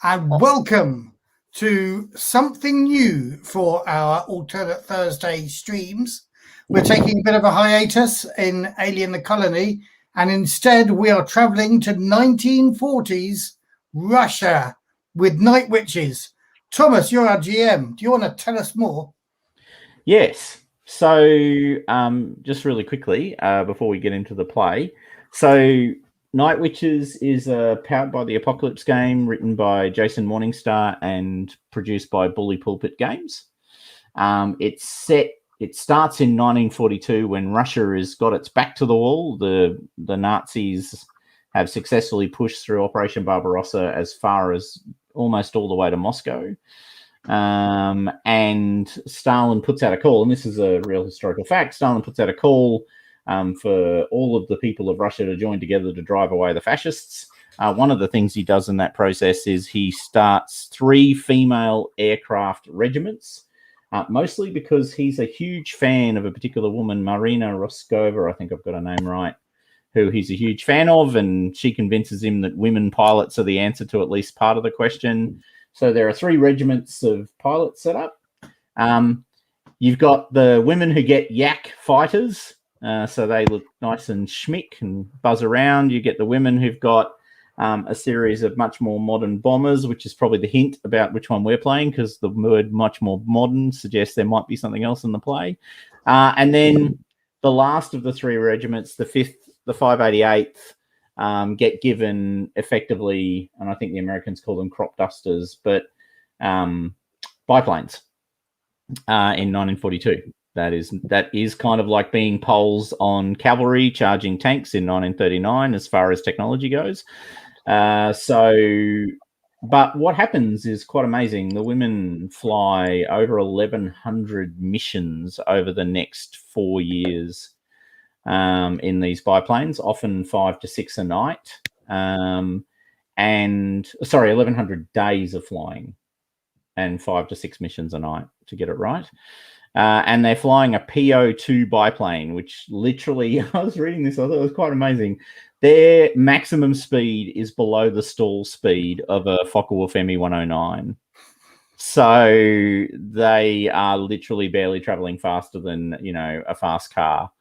and welcome to something new for our alternate Thursday streams. We're taking a bit of a hiatus in Alien the Colony, and instead we are traveling to 1940s Russia with Night Witches. Thomas, you're our GM. Do you want to tell us more? Yes. So just really quickly, before we get into the play. So Night Witches is a Powered by the Apocalypse game written by Jason Morningstar and produced by Bully Pulpit Games. It starts in 1942 when Russia has got its back to the wall. The Nazis have successfully pushed through Operation Barbarossa as far as almost all the way to Moscow. And Stalin puts out a call, and this is a real historical fact. Stalin puts out a call for all of the people of Russia to join together to drive away the fascists. One of the things he does in that process is he starts 3 female aircraft regiments, mostly because he's a huge fan of a particular woman, Marina Roskova, I think I've got her name right, who he's a huge fan of, and she convinces him that women pilots are the answer to at least part of the question. So there are 3 regiments of pilots set up. You've got the women who get yak fighters, so they look nice and schmick and buzz around. You get the women who've got a series of much more modern bombers, which is probably the hint about which one we're playing, because the word much more modern suggests there might be something else in the play. And then the last of the 3 regiments, the 5th, the 588th, get given effectively, and I think the Americans call them crop dusters, but biplanes in 1942. That is kind of like being poles on cavalry charging tanks in 1939 as far as technology goes. But what happens is quite amazing. The women fly over 1,100 missions over the next 4 years in these biplanes, often 5 to 6 a night. 1,100 days of flying and 5 to 6 missions a night, to get it right. And they're flying a PO2 biplane, which literally, I was reading this, I thought it was quite amazing. Their maximum speed is below the stall speed of a Focke-Wulf Me 109. So they are literally barely traveling faster than, a fast car.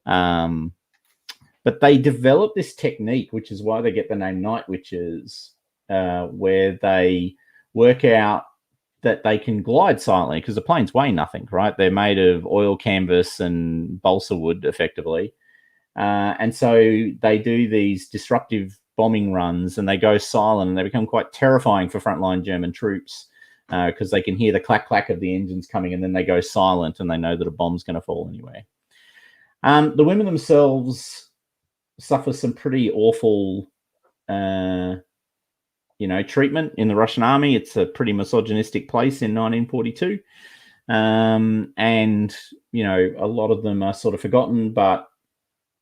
But they develop this technique, which is why they get the name Night Witches, where they work out that they can glide silently, because the planes weigh nothing, right? They're made of oil canvas and balsa wood, effectively. And so they do these disruptive bombing runs, and they go silent, and they become quite terrifying for frontline German troops, because they can hear the clack of the engines coming, and then they go silent, and they know that a bomb's going to fall anyway. The women themselves suffer some pretty awful treatment in the Russian army. It's a pretty misogynistic place in 1942. And, a lot of them are sort of forgotten, but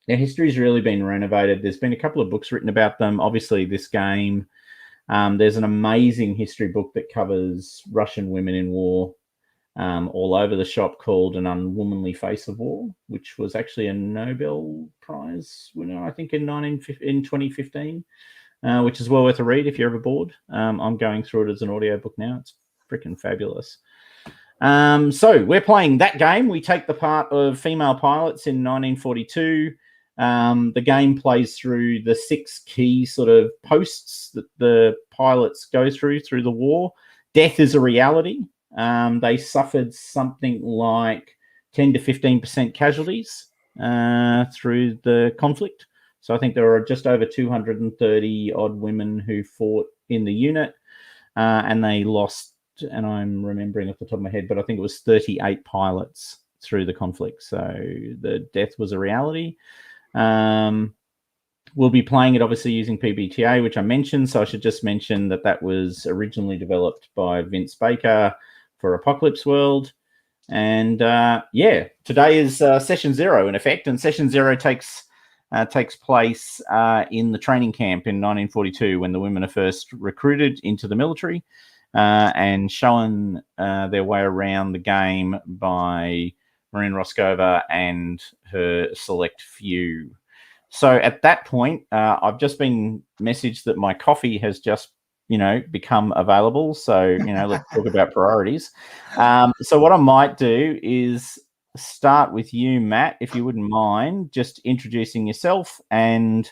their history's really been renovated. There's been a couple of books written about them. Obviously, this game. There's an amazing history book that covers Russian women in war all over the shop, called An Unwomanly Face of War, which was actually a Nobel Prize winner, I think, in 2015. Which is well worth a read if you're ever bored. I'm going through it as an audiobook now. It's freaking fabulous. So we're playing that game. We take the part of female pilots in 1942. The game plays through the 6 key sort of posts that the pilots go through the war. Death is a reality. They suffered something like 10 to 15% casualties through the conflict. So I think there were just over 230 odd women who fought in the unit, and they lost, and I'm remembering off the top of my head, but I think it was 38 pilots through the conflict. So the death was a reality. We'll be playing it obviously using PBTA, which I mentioned. So I should just mention that was originally developed by Vince Baker for Apocalypse World. And today is session 0 in effect, and session 0 takes place in the training camp in 1942, when the women are first recruited into the military and shown their way around the game by Marina Roskova and her select few. So at that point, I've just been messaged that my coffee has just become available. So, let's talk about priorities. So what I might do is start with you, Matt, if you wouldn't mind just introducing yourself, and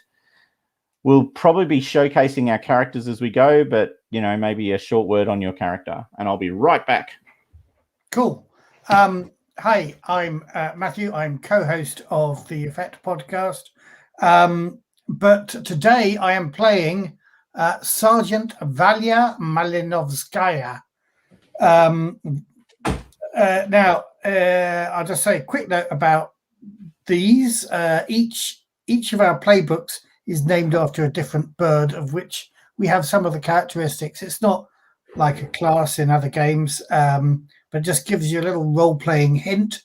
we'll probably be showcasing our characters as we go, but, maybe a short word on your character, and I'll be right back. Cool. Hi, I'm Matthew. I'm co-host of the Effect podcast. But today I am playing Sergeant Valia Malinovskaya. Now, I'll just say a quick note about these. Each of our playbooks is named after a different bird, of which we have some of the characteristics. It's not like a class in other games, but it just gives you a little role-playing hint.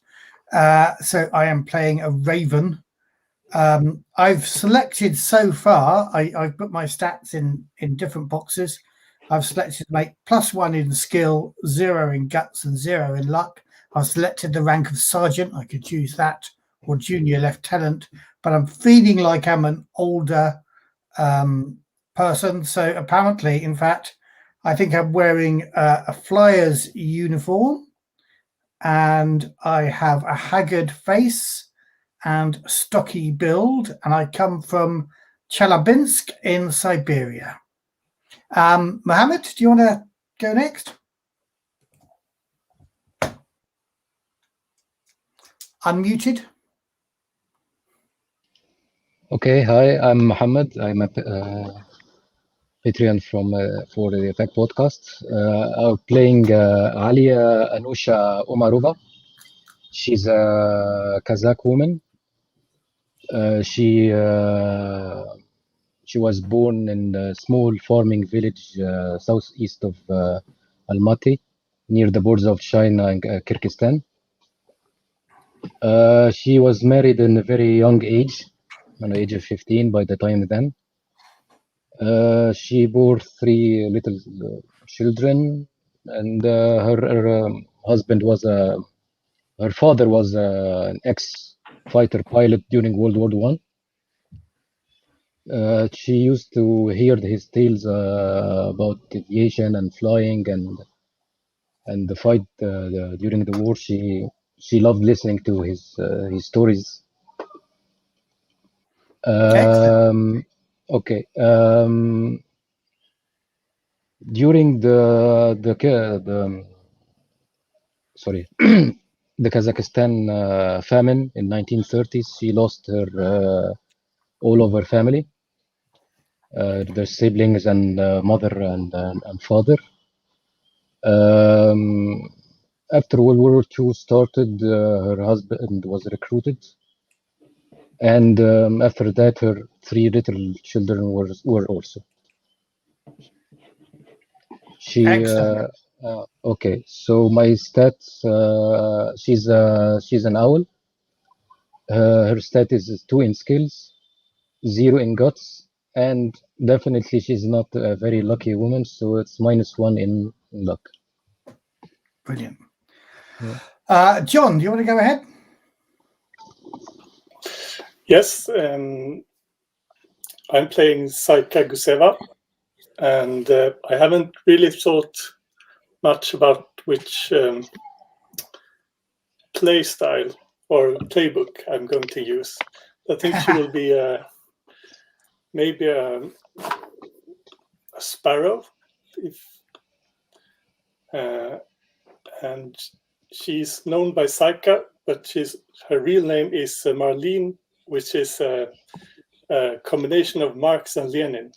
So I am playing a raven. I've selected so far, I've put my stats in different boxes. I've selected to make +1 in skill, 0 in guts, and 0 in luck. I've selected the rank of sergeant. I could choose that, or junior lieutenant, but I'm feeling like I'm an older person. So apparently, in fact, I think I'm wearing a flyer's uniform, and I have a haggard face and stocky build, and I come from Chelyabinsk in Siberia. Mohammed, do you want to go next? Unmuted. Okay, hi, I'm Mohammed. I'm a Patreon for the Effect podcast. I'm playing Alia Anusha Omarova. She's a Kazakh woman. She was born in a small farming village southeast of Almaty, near the borders of China and Kyrgyzstan. She was married in a very young age, at the age of 15 by the time then. She bore 3 little children, and her husband was her father was an ex-fighter pilot during World War I. She used to hear his tales about aviation and flying and the fight during the war. She loved listening to his stories. Okay. During the Kazakhstan famine in 1930s, she lost all of her family, their siblings and mother and father. After World War II started, her husband was recruited, and after that, her 3 little children were also. Okay, so my stats, she's an owl. Her stat is 2 in skills, 0 in guts, and definitely she's not a very lucky woman, so it's -1 in luck. Brilliant. Yeah. John, do you want to go ahead? Yes, I'm playing Saika Guseva, and I haven't really thought much about which play style or playbook I'm going to use. I think she will be maybe a sparrow, and she's known by Saika, but her real name is Marlene, which is a combination of Marx and Lenin.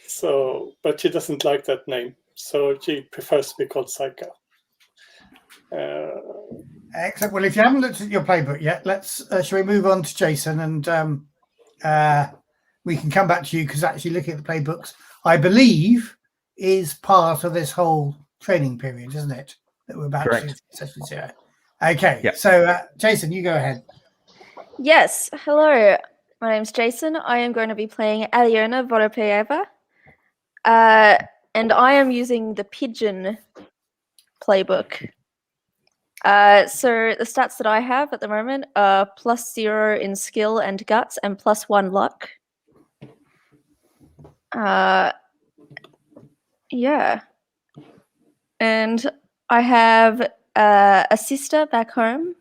So, but she doesn't like that name, so she prefers to be called Saika. Excellent. Well, if you haven't looked at your playbook yet, shall we move on to Jason, and we can come back to you, because actually looking at the playbooks, I believe, is part of this whole training period, isn't it? That we're about to do session 0. Okay. Yep. So, Jason, you go ahead. Yes. Hello. My name's Jason. I am going to be playing Aliona Voropeeva. And I am using the Pigeon playbook. So the stats that I have at the moment are +0 in skill and guts and +1 luck. Yeah. And I have a sister back home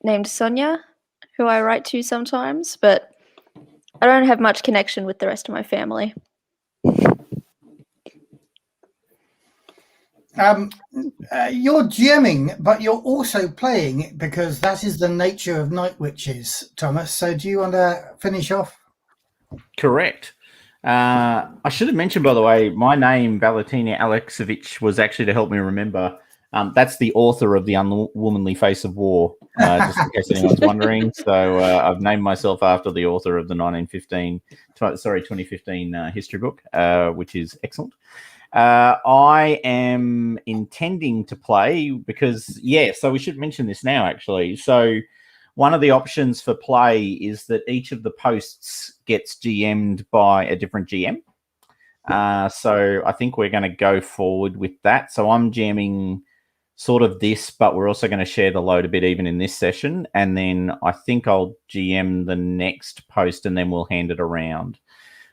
named Sonia, who I write to sometimes, but I don't have much connection with the rest of my family. You're GMing, but you're also playing because that is the nature of Night Witches, Thomas. So do you want to finish off? Correct. I should have mentioned, by the way, my name, Valentina Alexievich, was actually to help me remember. That's the author of The Unwomanly Face of War, just in case anyone's wondering. So I've named myself after the author of the 2015 history book, which is excellent. I am intending to play because, so we should mention this now, actually. So one of the options for play is that each of the posts gets GM'd by a different GM. So I think we're going to go forward with that. So I'm GMing sort of this, but we're also going to share the load a bit even in this session. And then I think I'll GM the next post and then we'll hand it around.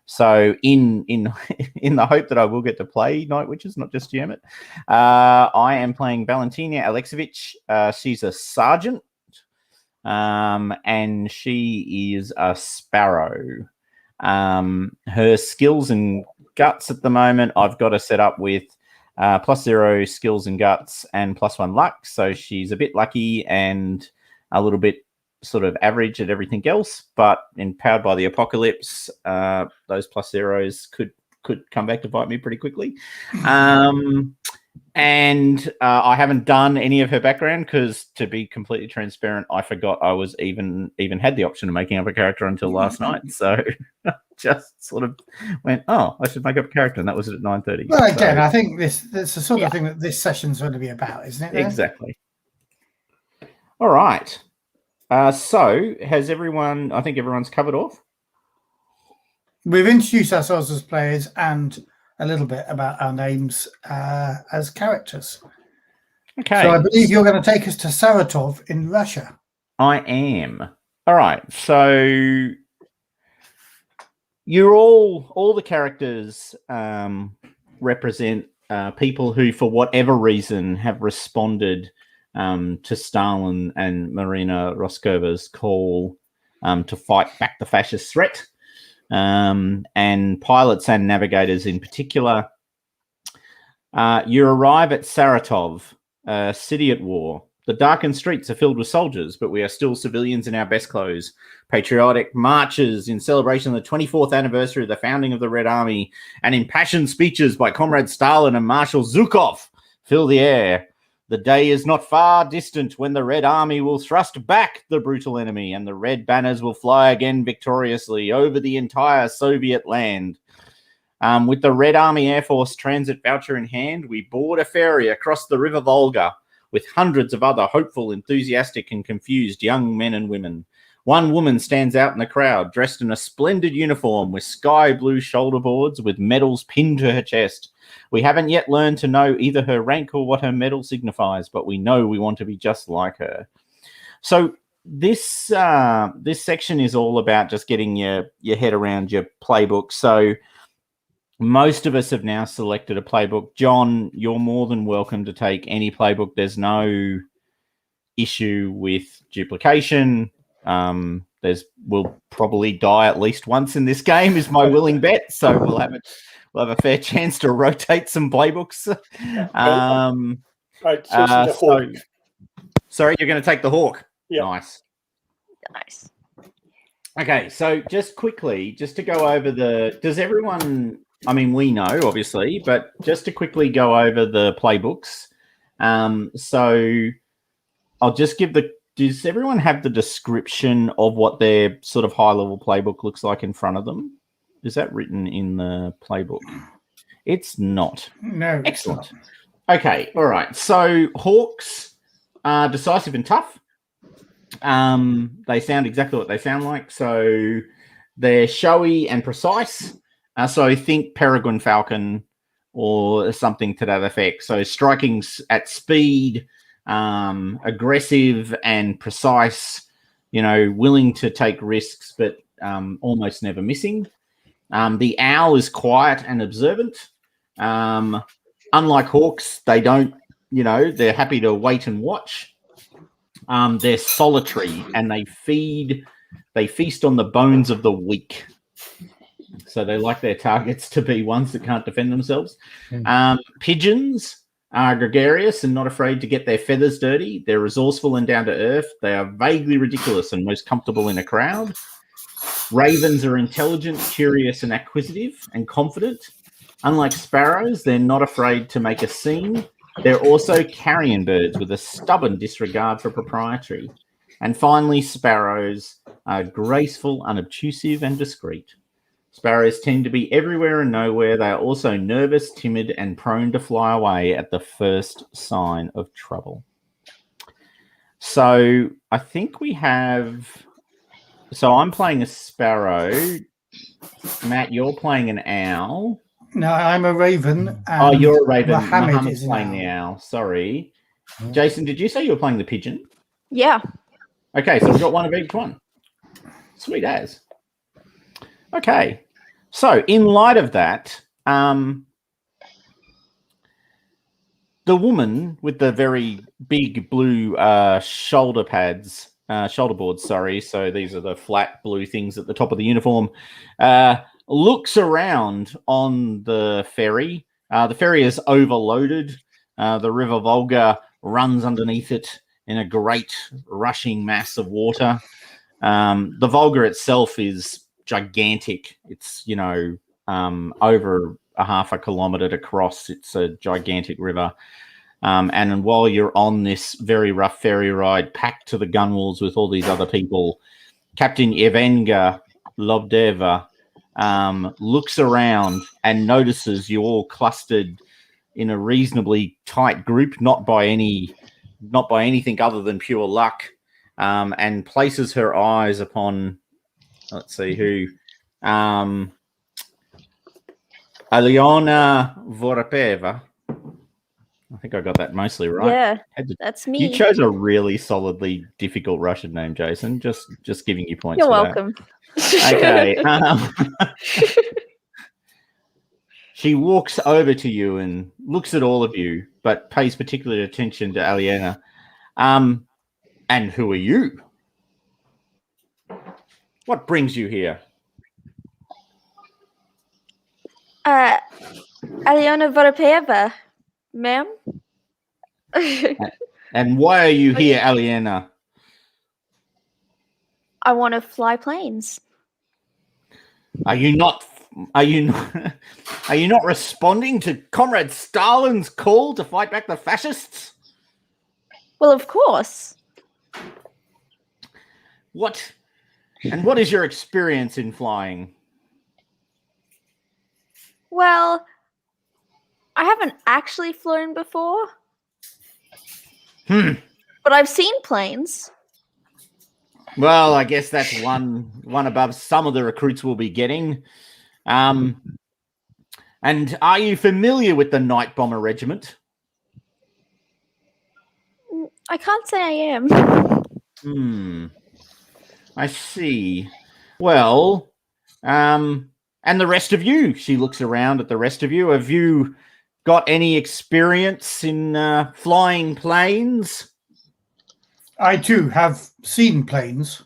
So in the hope that I will get to play Night Witches, not just GM it, I am playing Valentina Alexievich. She's a sergeant. And she is a sparrow. Her skills and guts at the moment, I've got her set up with +0 skills and guts and +1 luck. So she's a bit lucky and a little bit sort of average at everything else, but empowered by the apocalypse, those +0s could come back to bite me pretty quickly. And I haven't done any of her background because, to be completely transparent, I forgot I was even had the option of making up a character until last night. So just sort of went, I should make up a character, and that was at 9:30. Well, again, I think that's the sort of thing that this session's going to be about, isn't it? Then? Exactly. All right. So has everyone? I think everyone's covered off. We've introduced ourselves as players and a little bit about our names as characters. Okay. So I believe you're going to take us to Saratov in Russia. I am. All right. So you're all the characters represent people who, for whatever reason, have responded to Stalin and Marina Roskova's call to fight back the fascist threat. And pilots and navigators in particular. You arrive at Saratov, a city at war. The darkened streets are filled with soldiers, but we are still civilians in our best clothes. Patriotic marches in celebration of the 24th anniversary of the founding of the Red Army and impassioned speeches by Comrade Stalin and Marshal Zhukov fill the air. The day is not far distant when the Red Army will thrust back the brutal enemy and the red banners will fly again victoriously over the entire Soviet land. With the Red Army Air Force transit voucher in hand, we board a ferry across the River Volga with hundreds of other hopeful, enthusiastic and confused young men and women. One woman stands out in the crowd, dressed in a splendid uniform with sky blue shoulder boards with medals pinned to her chest. We haven't yet learned to know either her rank or what her medal signifies, but we know we want to be just like her. So this section is all about just getting your head around your playbook. So most of us have now selected a playbook. John, you're more than welcome to take any playbook. There's no issue with duplication. We'll probably die at least once in this game, is my willing bet. So we'll have a fair chance to rotate some playbooks. I choose the Hawk. Sorry, you're going to take the Hawk. Yeah. Nice. Okay, so just quickly, just to go over does everyone, I mean, we know, obviously, but just to quickly go over the playbooks. So I'll just give does everyone have the description of what their sort of high-level playbook looks like in front of them? Is that written in the playbook? It's not. No. Excellent. Okay, all right. So Hawks are decisive and tough. They sound exactly what they sound like. So they're showy and precise. So think Peregrine Falcon or something to that effect. So striking at speed, aggressive and precise, willing to take risks, but almost never missing. The owl is quiet and observant. Unlike hawks, they don't, they're happy to wait and watch. They're solitary and they feast on the bones of the weak. So they like their targets to be ones that can't defend themselves. Pigeons are gregarious and not afraid to get their feathers dirty. They're resourceful and down to earth. They are vaguely ridiculous and most comfortable in a crowd. Ravens are intelligent, curious, and acquisitive and confident. Unlike sparrows, they're not afraid to make a scene. They're also carrion birds with a stubborn disregard for propriety. And finally, sparrows are graceful, unobtrusive, and discreet. Sparrows tend to be everywhere and nowhere. They are also nervous, timid, and prone to fly away at the first sign of trouble. So I think we have... So I'm playing a sparrow. Matt, you're playing an owl. No, I'm a raven. Oh, you're a raven. Mohammed's playing the owl. Sorry. Jason, did you say you were playing the pigeon? Yeah. Okay, so we've got one of each one. Sweet as. Okay. So in light of that, the woman with the very big blue shoulder boards, sorry. So these are the flat blue things at the top of the uniform. Looks around on the ferry. The ferry is overloaded. The River Volga runs underneath it in a great rushing mass of water. The Volga itself is gigantic. It's, over a half a kilometre to cross. It's a gigantic river. And while you're on this very rough ferry ride, packed to the gunwales with all these other people, Captain Evgenga Lobdeva looks around and notices you all clustered in a reasonably tight group, not by anything other than pure luck, and places her eyes upon, let's see who, Alyona Vorapeva. I think I got that mostly right. Yeah, that's me. You chose a really solidly difficult Russian name, Jason. Just giving you points. You're for welcome. That. Okay. She walks over to you and looks at all of you, but pays particular attention to Aliena. And who are you? What brings you here? Alyona Vorapeva, ma'am. And why are you here, Aliena? I want to fly planes. Are you not responding to Comrade Stalin's call to fight back the fascists? Well, of course. What is your experience in flying? Well, I haven't actually flown before. But I've seen planes. Well, I guess that's one above some of the recruits will be getting. And are you familiar with the Night Bomber Regiment? I can't say I am. I see. Well, and the rest of you, she looks around at the rest of you. Have you got any experience in flying planes? I too have seen planes.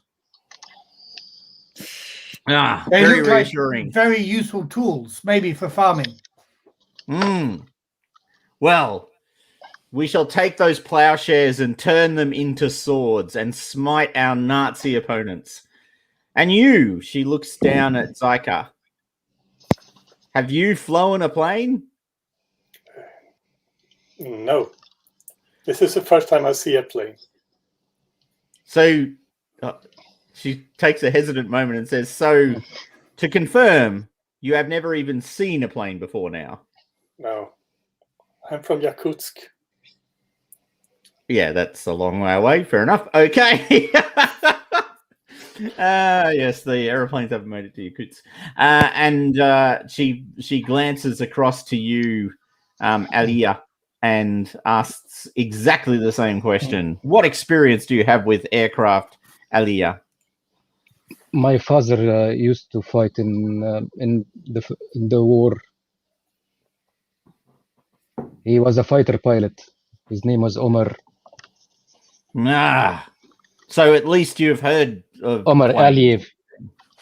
They Very look reassuring. like very useful tools, maybe for farming. Well, we shall take those plowshares and turn them into swords and smite our Nazi opponents. And you, she looks down at Zyka. Have you flown a plane? No. This is the first time I see a plane. So she takes a hesitant moment and says, so to confirm, you have never even seen a plane before now? No. I'm from Yakutsk. Yeah, that's a long way away. Fair enough. Okay. Yes, the aeroplanes haven't made it to Yakutsk. And she glances across to you, Alia, and asks exactly the same question. What experience do you have with aircraft, Alia? My father used to fight in the war. He was a fighter pilot. His name was Omar. So at least you've heard of Omar planes. Aliyev.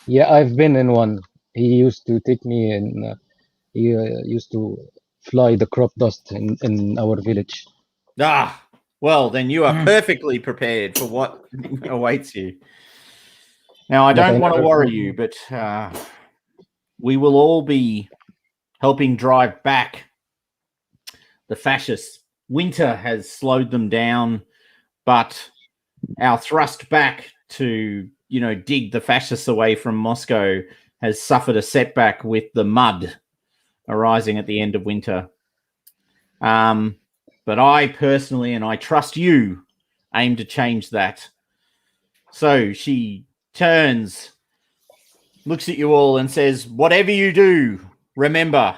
Yeah, I've been in one. He used to take me and he used to fly the crop dust in our village. Well, then you are perfectly prepared for what awaits you. Now, I don't want to worry you, but we will all be helping drive back the fascists. Winter has slowed them down, but our thrust back to, dig the fascists away from Moscow has suffered a setback with the mud arising at the end of winter. But I personally, and I trust you, aim to change that. So she turns, looks at you all and says, whatever you do, remember,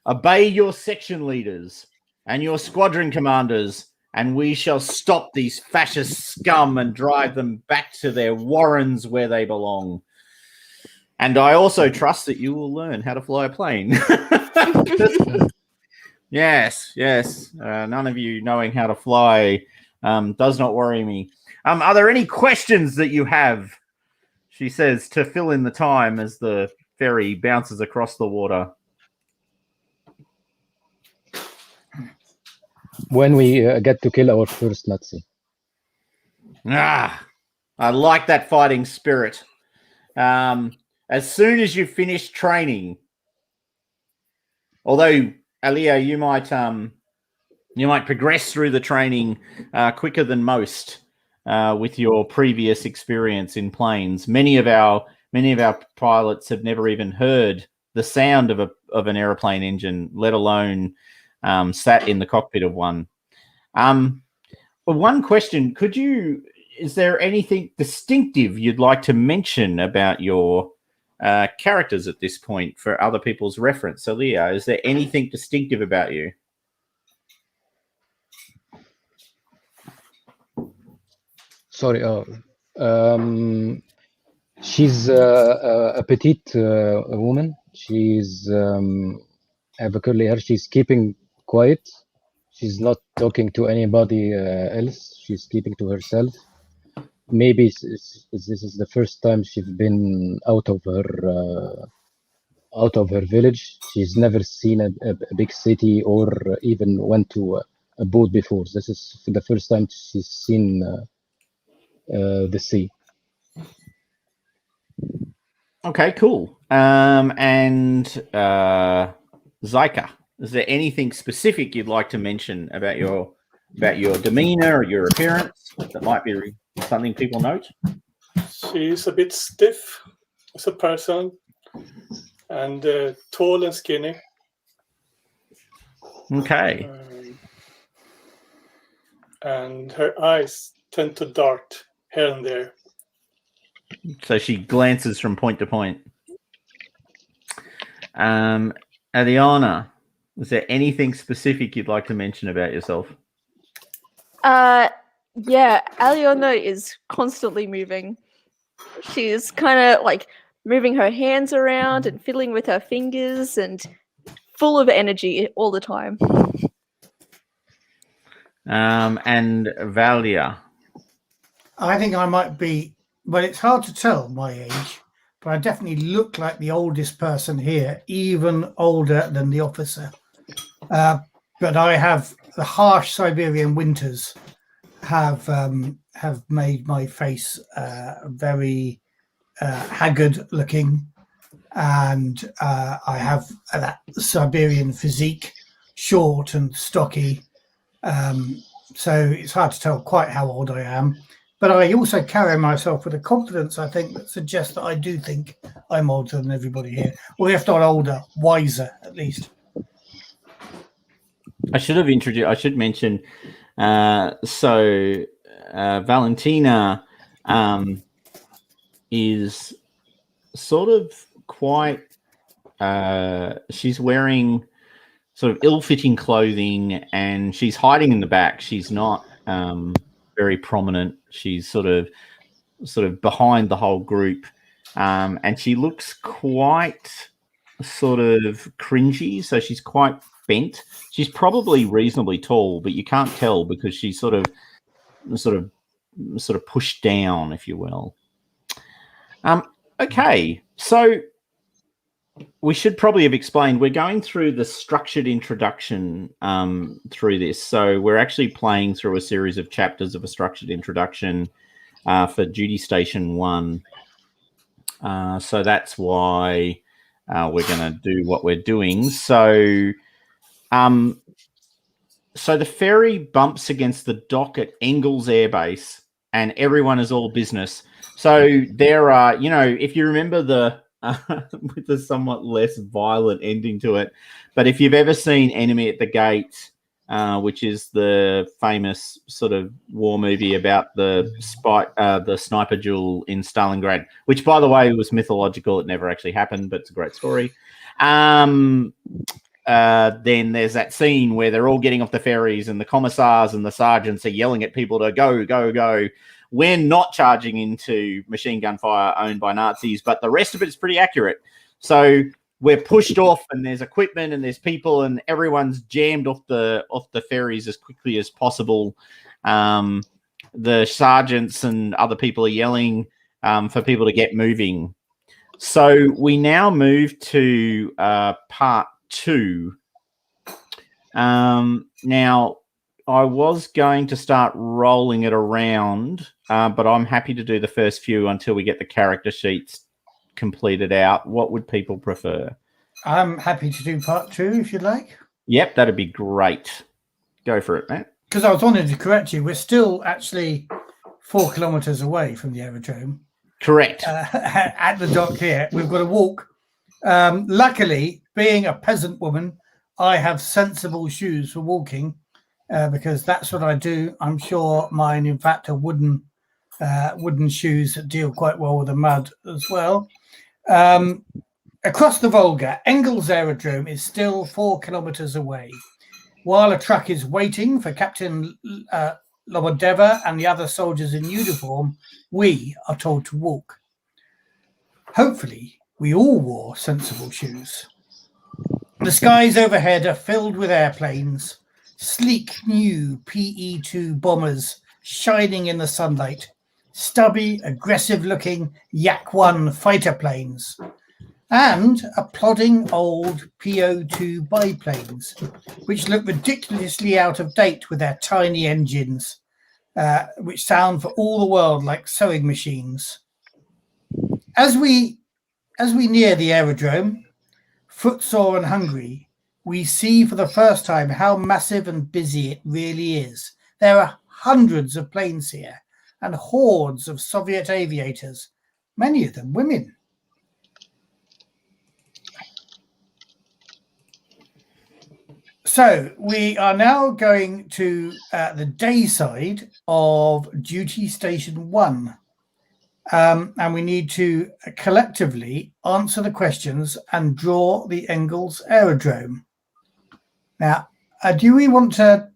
obey your section leaders and your squadron commanders, and we shall stop these fascist scum and drive them back to their warrens where they belong. And I also trust that you will learn how to fly a plane. Yes. None of you knowing how to fly does not worry me. Are there any questions that you have? She says to fill in the time as the ferry bounces across the water. When we get to kill our first Nazi. I like that fighting spirit. As soon as you finish training, although Alia, you might progress through the training quicker than most with your previous experience in planes. Many of our pilots have never even heard the sound of an airplane engine, let alone sat in the cockpit of one. But one question: is there anything distinctive you'd like to mention about your characters at this point for other people's reference? So, Leah, is there anything distinctive about you? Sorry. She's a petite woman. She's have a curly hair. She's keeping quiet. She's not talking to anybody else. She's keeping to herself. Maybe this is the first time she's been out of her village. She's never seen a big city or even went to a boat before. This is the first time she's seen the sea. Okay, cool. And Zyka, is there anything specific you'd like to mention about your demeanor or your appearance that might be something people note? She's a bit stiff as a person and tall and skinny. Okay. And her eyes tend to dart here and there. So she glances from point to point. Adiana, is there anything specific you'd like to mention about yourself? Yeah, Aliona is constantly moving. She's kind of like moving her hands around and fiddling with her fingers and full of energy all the time. And Valia. I think I might be, but it's hard to tell my age, but I definitely look like the oldest person here, even older than the officer. But I have the harsh Siberian winters have made my face very haggard looking, and I have that Siberian physique, short and stocky. So it's hard to tell quite how old I am. But I also carry myself with a confidence, I think, that suggests that I do think I'm older than everybody here. Or if not older, wiser, at least. I should mention, Valentina is sort of quite, she's wearing sort of ill-fitting clothing and she's hiding in the back. She's not very prominent. She's sort of behind the whole group, and she looks quite sort of cringy, so she's quite bent. She's probably reasonably tall, but you can't tell because she's sort of pushed down, if you will. Okay, so we should probably have explained we're going through the structured introduction through this. So we're actually playing through a series of chapters of a structured introduction for Duty Station 1. So that's why we're going to do what we're doing. So the ferry bumps against the dock at Engels Air Base, and everyone is all business. So there are, if you remember the with a somewhat less violent ending to it, but if you've ever seen Enemy at the Gate, which is the famous sort of war movie about the sniper duel in Stalingrad, which, by the way, was mythological. It never actually happened, but it's a great story. Then there's that scene where they're all getting off the ferries and the commissars and the sergeants are yelling at people to go, go, go. We're not charging into machine gun fire owned by Nazis, but the rest of it is pretty accurate. So we're pushed off, and there's equipment and there's people, and everyone's jammed off the ferries as quickly as possible. The sergeants and other people are yelling for people to get moving. So we now move to part 2. Now, I was going to start rolling it around, but I'm happy to do the first few until we get the character sheets completed out. What would people prefer? I'm happy to do part 2 if you'd like. Yep, that'd be great. Go for it, Matt. Because I was wanting to correct you, we're still actually 4 kilometres away from the aerodrome. Correct. At the dock here, we've got to walk. Luckily, being a peasant woman, I have sensible shoes for walking because that's what I do. I'm sure mine, in fact, are wooden shoes that deal quite well with the mud as well. Across the Volga, Engels Aerodrome is still 4 kilometres away. While a truck is waiting for Captain Lobodeva and the other soldiers in uniform, we are told to walk. Hopefully, we all wore sensible shoes. The skies overhead are filled with airplanes, sleek new PE-2 bombers shining in the sunlight, stubby, aggressive-looking Yak-1 fighter planes, and a plodding old PO-2 biplanes, which look ridiculously out of date with their tiny engines, which sound for all the world like sewing machines. As we near the aerodrome, footsore and hungry, we see for the first time how massive and busy it really is. There are hundreds of planes here and hordes of Soviet aviators, many of them women. So we are now going to the day side of Duty Station 1. And we need to collectively answer the questions and draw the Engels Aerodrome. Now, do we want to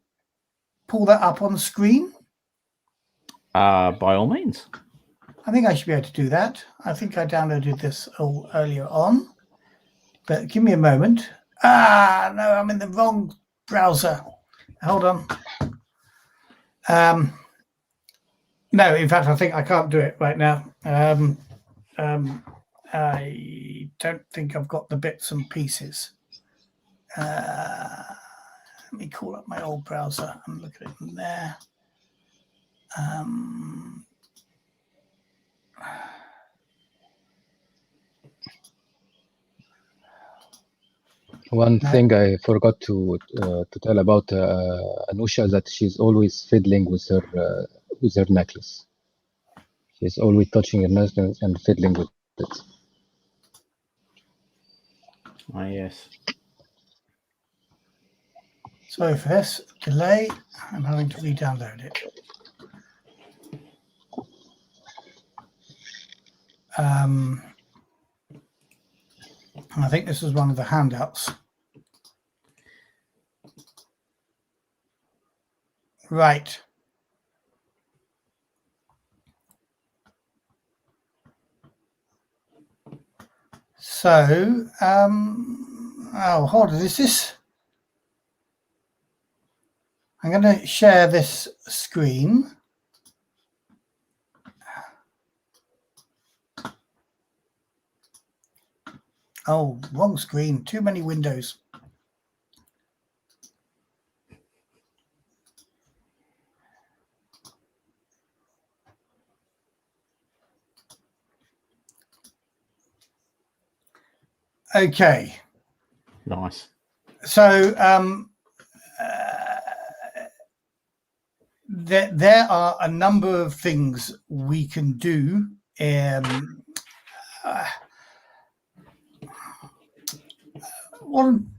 pull that up on screen? By all means. I think I should be able to do that. I think I downloaded this all earlier on. But give me a moment. No, I'm in the wrong browser. Hold on. No, in fact, I think I can't do it right now. I don't think I've got the bits and pieces. Let me call up my old browser and look at it in there. One thing I forgot to tell about Anusha, that she's always fiddling with her necklace. She's always touching her necklace and fiddling with it. Oh, yes. Sorry for this delay. I'm having to re-download it. I think this is one of the handouts. Right. So, oh, hold on. Is this? I'm going to share this screen. Oh, wrong screen. Too many windows. Okay. Nice. So there are a number of things we can do. One,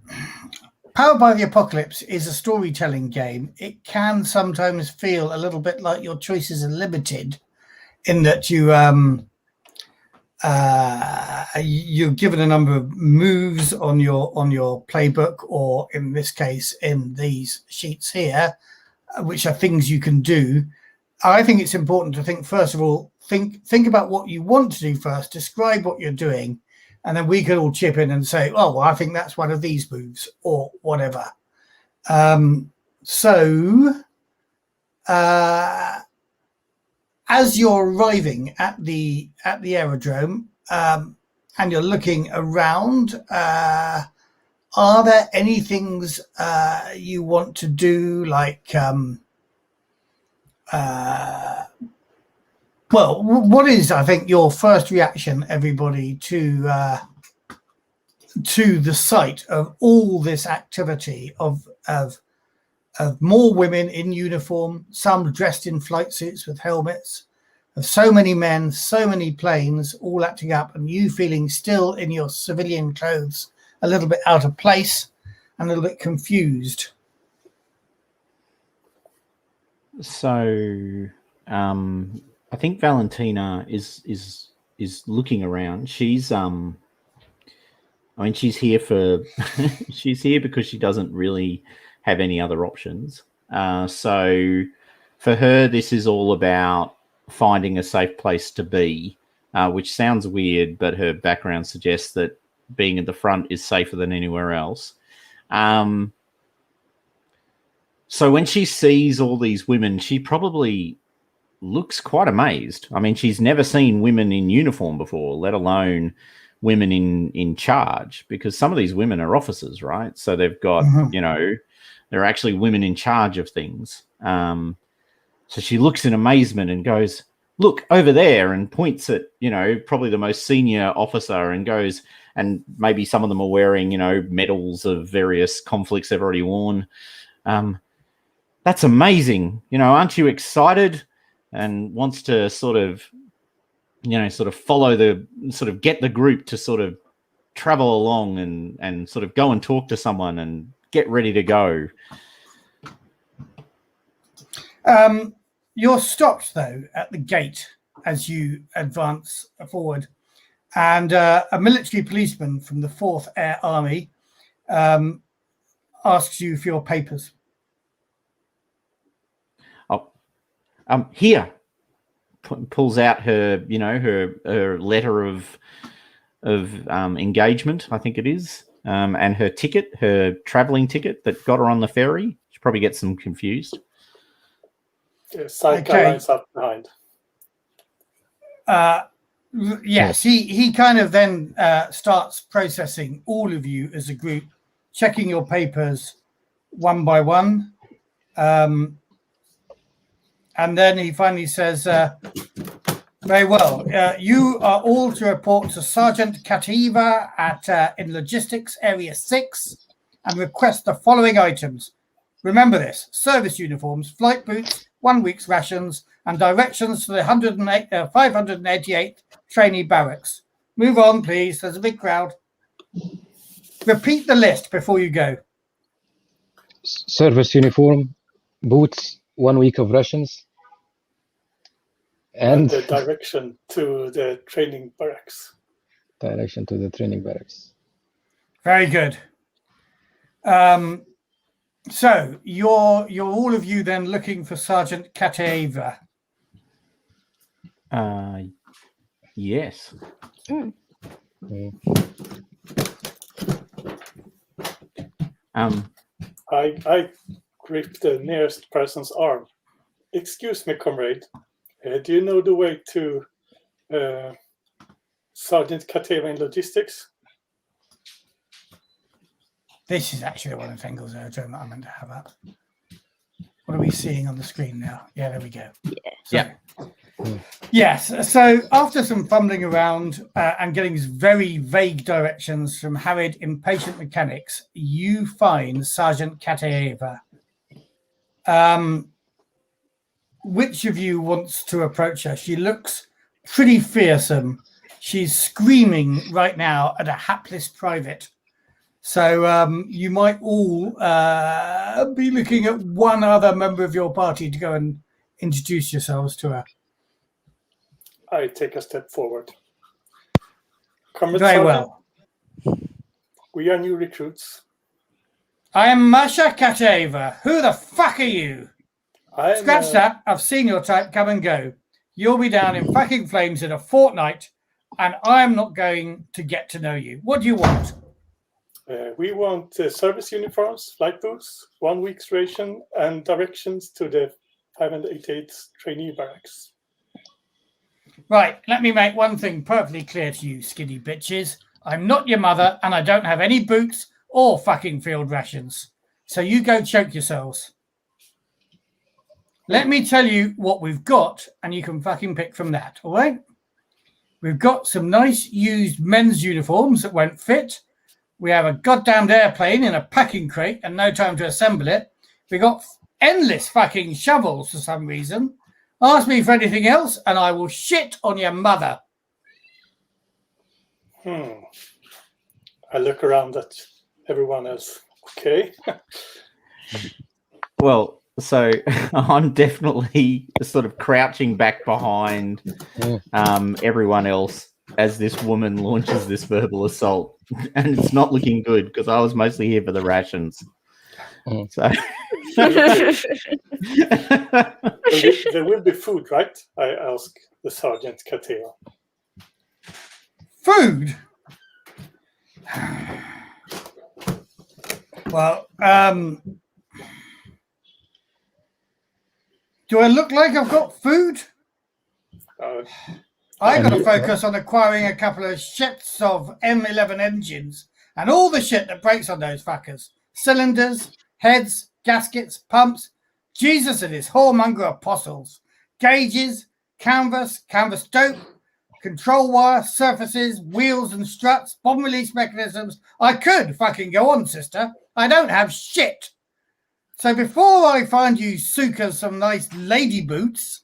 Powered by the Apocalypse is a storytelling game. It can sometimes feel a little bit like your choices are limited, in that you're given a number of moves on your playbook, or in this case, in these sheets here, which are things you can do. I think it's important to think, first of all, think about what you want to do first, describe what you're doing, and then we could all chip in and say, oh, well, I think that's one of these moves, or whatever. As you're arriving at the aerodrome, and you're looking around, are there any things you want to do, like well, what is, I think, your first reaction, everybody, to the sight of all this activity of more women in uniform, some dressed in flight suits with helmets, of so many men, so many planes, all acting up, and you feeling still in your civilian clothes, a little bit out of place, and a little bit confused? So, I think Valentina is looking around. She's I mean, she's here for she's here because she doesn't really have any other options. So for her, this is all about finding a safe place to be, which sounds weird, but her background suggests that being at the front is safer than anywhere else. So when she sees all these women, she probably looks quite amazed. I mean, she's never seen women in uniform before, let alone women in charge, because some of these women are officers, right? So they've got, you know, they're actually women in charge of things. So she looks in amazement and goes, look over there, and points at, you know, probably the most senior officer, and goes, and maybe some of them are wearing, you know, medals of various conflicts they've already worn. That's amazing. You know, aren't you excited? And wants to sort of, you know, sort of follow the, sort of get the group to sort of travel along and sort of go and talk to someone and get ready to go. You're stopped, though, at the gate as you advance forward, and a military policeman from the 4th Air Army asks you for your papers. Here, pulls out her, you know, her letter of engagement, I think it is, and her ticket, her traveling ticket that got her on the ferry. She probably gets them confused. Saika lines up behind. Yes, he kind of then starts processing all of you as a group, checking your papers one by one. And then he finally says, very well, you are all to report to Sergeant Kativa in Logistics Area 6 and request the following items. Remember this: service uniforms, flight boots, 1 week's rations, and directions to the 588th trainee barracks. Move on, please. There's a big crowd. Repeat the list before you go. Service uniform, boots, 1 week of rations, and the direction to the training barracks. Direction to the training barracks. Very good. So you're all of you then looking for Sergeant Kateva. Yes. I grip the nearest person's arm. Excuse me, comrade. Do you know the way to Sergeant Kateva in logistics? This is actually one of Fengel's aerodrome that I meant to have up. What are we seeing on the screen now? Yeah, there we go. Yeah. Yes. So after some fumbling around and getting very vague directions from harried, impatient mechanics, you find Sergeant Kateva. Which of you wants to approach her? She looks pretty fearsome. She's screaming right now at a hapless private. So you might all be looking at one other member of your party to go and introduce yourselves to her. I take a step forward. Comrade Very Sergeant, well. we are new recruits. I am Masha Kateva. Who the fuck are you? Scratch I'm, that. I've seen your type come and go. You'll be down in fucking flames in a fortnight, and I'm not going to get to know you. What do you want? We want service uniforms, flight boots, 1 week's ration, and directions to the 588th trainee barracks. Right, let me make one thing perfectly clear to you, skinny bitches. I'm not your mother, and I don't have any boots or fucking field rations. So you go choke yourselves. Let me tell you what we've got, and you can fucking pick from that, all right? We've got some nice used men's uniforms that won't fit. We have a goddamned airplane in a packing crate and no time to assemble it. We got endless fucking shovels for some reason. Ask me for anything else, and I will shit on your mother. I look around at everyone else. Okay. Well, so I'm definitely sort of crouching back behind everyone else as this woman launches this verbal assault. And it's not looking good because I was mostly here for the rations. So There will be food, right? I ask the Sergeant Kateva. Food? Well, do I look like I've got food? I got to focus on acquiring a couple of shits of M11 engines and all the shit that breaks on those fuckers. Cylinders, heads, gaskets, pumps, Jesus and his whoremonger apostles, gauges, canvas dope, control wire, surfaces, wheels and struts, bomb release mechanisms. I could fucking go on, sister. I don't have shit. So before I find you sukas some nice lady boots,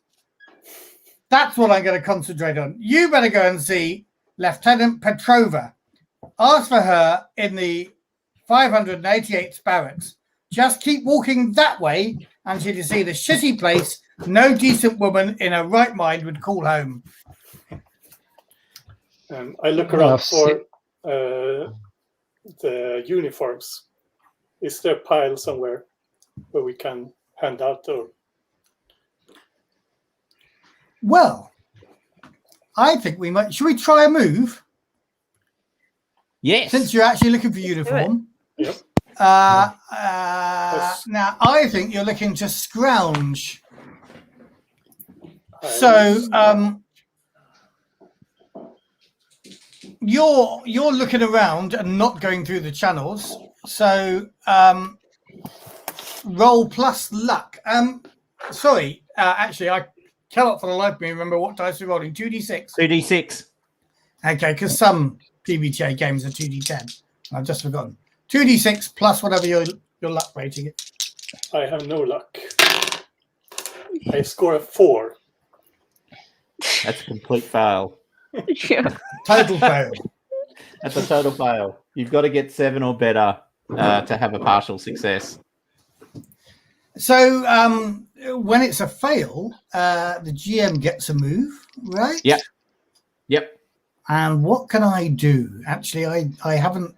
that's what I'm going to concentrate on. You better go and see Lieutenant Petrova. Ask for her in the 588th barracks. Just keep walking that way until you see the shitty place no decent woman in her right mind would call home. I look around for the uniforms. Is there a pile somewhere where we can hand out? Or well, I think we might. Should we try a move? yes, Since you're actually looking for uniform. Yep. Now, I think you're looking to scrounge. So, you're looking around and not going through the channels. So, roll plus luck. Sorry, actually, I cannot for the life of me remember what dice we're rolling. 2d6. 2d6. Okay, because some PBTA games are 2d10. I've just forgotten. 2d6 plus whatever your luck rating is. I have no luck. I score a 4. That's a complete fail. Total fail. That's a total fail. You've got to get 7 or better to have a partial success. So when it's a fail, the GM gets a move, right? Yep. And what can I do? Actually, I haven't.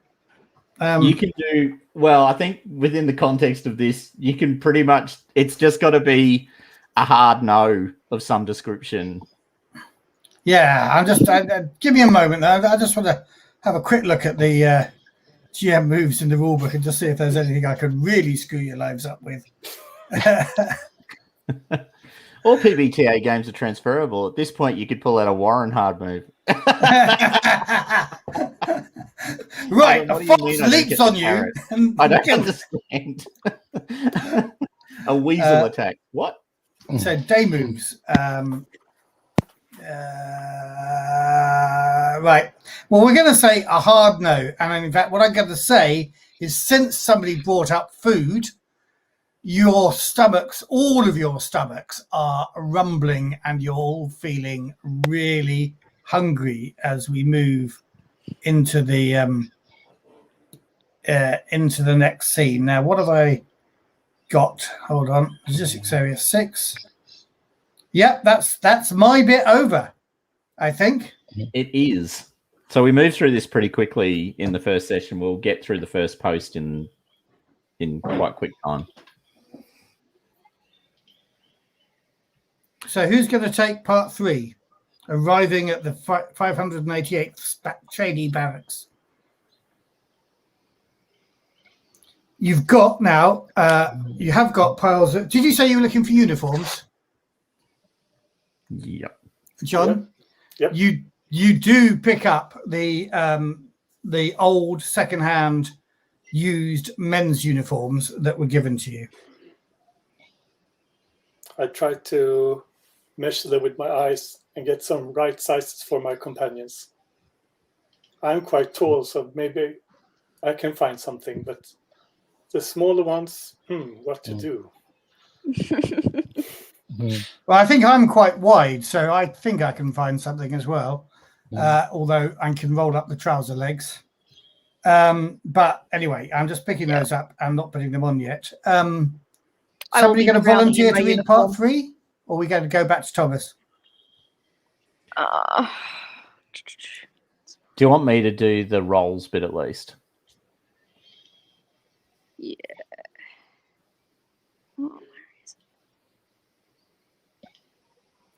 You can do well. I think within the context of this, you can pretty much. It's just got to be a hard no of some description. Yeah, I'm just. Give me a moment. I just want to have a quick look at the GM moves in the rulebook and just see if there's anything I could really screw your lives up with. All PBTA games are transferable. At this point, you could pull out a Warren hard move. Right, What a do you fox mean I don't leaps get on the you. carrot? And I don't kills it. understand. A weasel attack. What? So day moves. Right. Well, we're going to say a hard no. And in fact, what I'm going to say is since somebody brought up food, your stomachs, all of your stomachs are rumbling and you're all feeling really hungry as we move into the next scene. Now, what have I got? Hold on. Logistics area 6. Yep, that's my bit over, I think. It is. So we moved through this pretty quickly in the first session. We'll get through the first post in quite quick time. So who's going to take part 3? Arriving at the 588th Cheney Barracks. You've got now, you have got piles of, did you say you were looking for uniforms? Yep. John? Yep. You do pick up the old second-hand used men's uniforms that were given to you. I tried to measure them with my eyes and get some right sizes for my companions. I'm quite tall, so maybe I can find something, but the smaller ones, what to do? Well, I think I'm quite wide, so I think I can find something as well, although I can roll up the trouser legs. But anyway, I'm just picking those up. I'm not putting them on yet. Somebody going to volunteer to read part 3? Or are we going to go back to Thomas? Do you want me to do the roles bit at least? Yeah.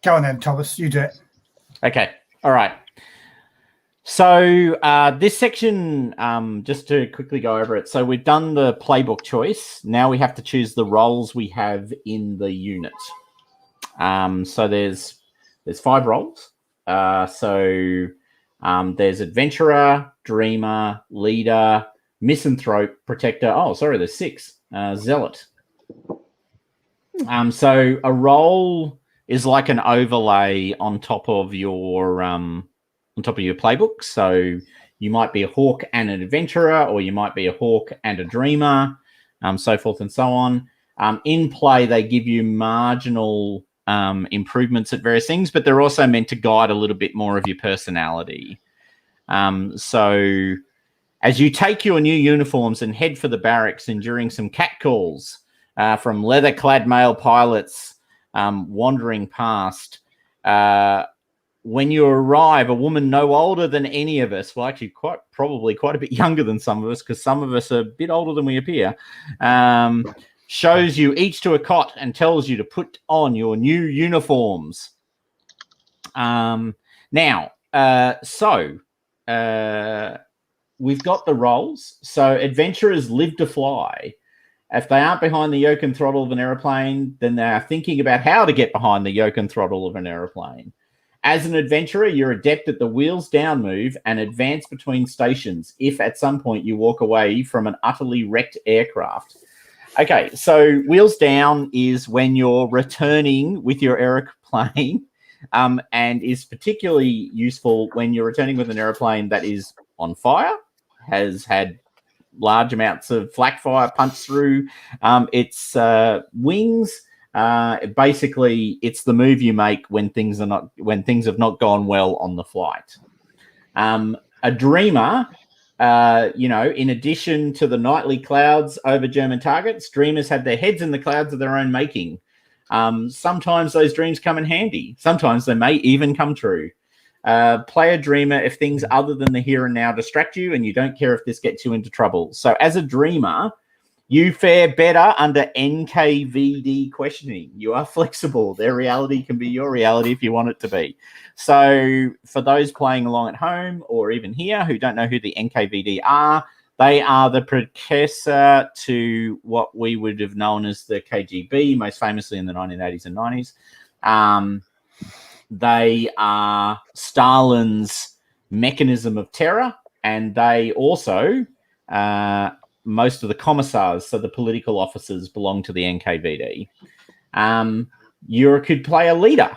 Go on then, Thomas. You do it. Okay. All right. So this section, just to quickly go over it. So we've done the playbook choice. Now we have to choose the roles we have in the unit. So there's 5 roles. So there's adventurer, dreamer, leader, misanthrope, protector. Oh, sorry, there's 6. Zealot. So a role is like an overlay on top of your playbook. So you might be a hawk and an adventurer, or you might be a hawk and a dreamer, so forth and so on. In play, they give you marginal improvements at various things, but they're also meant to guide a little bit more of your personality. So as you take your new uniforms and head for the barracks, enduring some catcalls from leather-clad male pilots wandering past, when you arrive, a woman no older than any of us, well, actually probably quite a bit younger than some of us, because some of us are a bit older than we appear, shows you each to a cot and tells you to put on your new uniforms. We've got the roles. So adventurers live to fly. If they aren't behind the yoke and throttle of an aeroplane, then they are thinking about how to get behind the yoke and throttle of an aeroplane. As an adventurer, you're adept at the wheels down move and advance between stations if at some point you walk away from an utterly wrecked aircraft. Okay, so wheels down is when you're returning with your aeroplane, and is particularly useful when you're returning with an aeroplane that is on fire, has had large amounts of flak fire punched through its wings. Basically, it's the move you make when things have not gone well on the flight. A dreamer, in addition to the nightly clouds over German targets, dreamers have their heads in the clouds of their own making. Sometimes those dreams come in handy. Sometimes they may even come true. Play a dreamer if things other than the here and now distract you and you don't care if this gets you into trouble. So as a dreamer, You fare better under NKVD questioning. You are flexible. Their reality can be your reality if you want it to be. So for those playing along at home or even here who don't know who the NKVD are, they are the precursor to what we would have known as the KGB, most famously in the 1980s and 90s. They are Stalin's mechanism of terror, and they also... most of the commissars, so the political officers, belong to the NKVD. You could play a leader.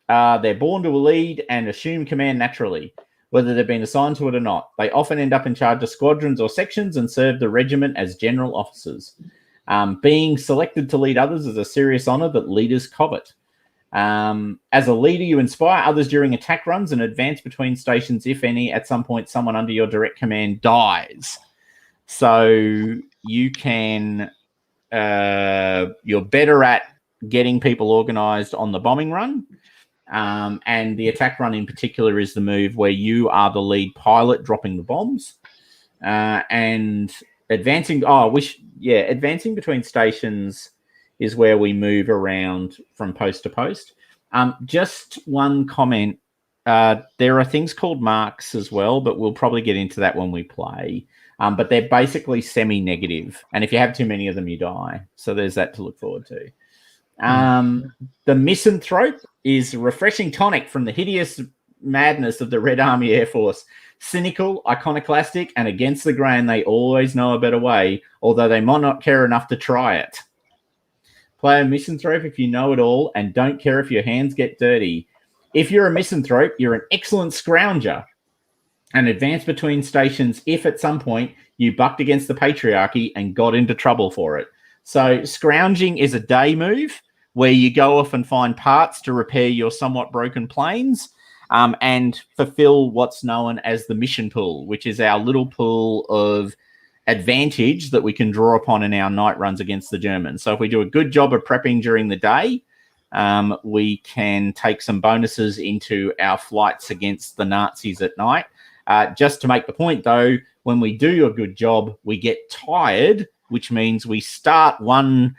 They're born to a lead and assume command naturally, whether they've been assigned to it or not. They often end up in charge of squadrons or sections and serve the regiment as general officers. Being selected to lead others is a serious honor that leaders covet. As a leader, you inspire others during attack runs and advance between stations if any. At some point, someone under your direct command dies. So you can, you're better at getting people organized on the bombing run. And the attack run in particular is the move where you are the lead pilot dropping the bombs. And advancing, advancing between stations is where we move around from post to post. Just one comment. There are things called marks as well, but we'll probably get into that when we play. But they're basically semi-negative. And if you have too many of them, you die. So there's that to look forward to. The misanthrope is a refreshing tonic from the hideous madness of the Red Army Air Force. Cynical, iconoclastic, and against the grain, they always know a better way, although they might not care enough to try it. Play a misanthrope if you know it all and don't care if your hands get dirty. If you're a misanthrope, you're an excellent scrounger and advance between stations if at some point you bucked against the patriarchy and got into trouble for it. So scrounging is a day move where you go off and find parts to repair your somewhat broken planes and fulfill what's known as the mission pool, which is our little pool of advantage that we can draw upon in our night runs against the Germans. So if we do a good job of prepping during the day, we can take some bonuses into our flights against the Nazis at night. Just to make the point, though, when we do a good job, we get tired, which means we start one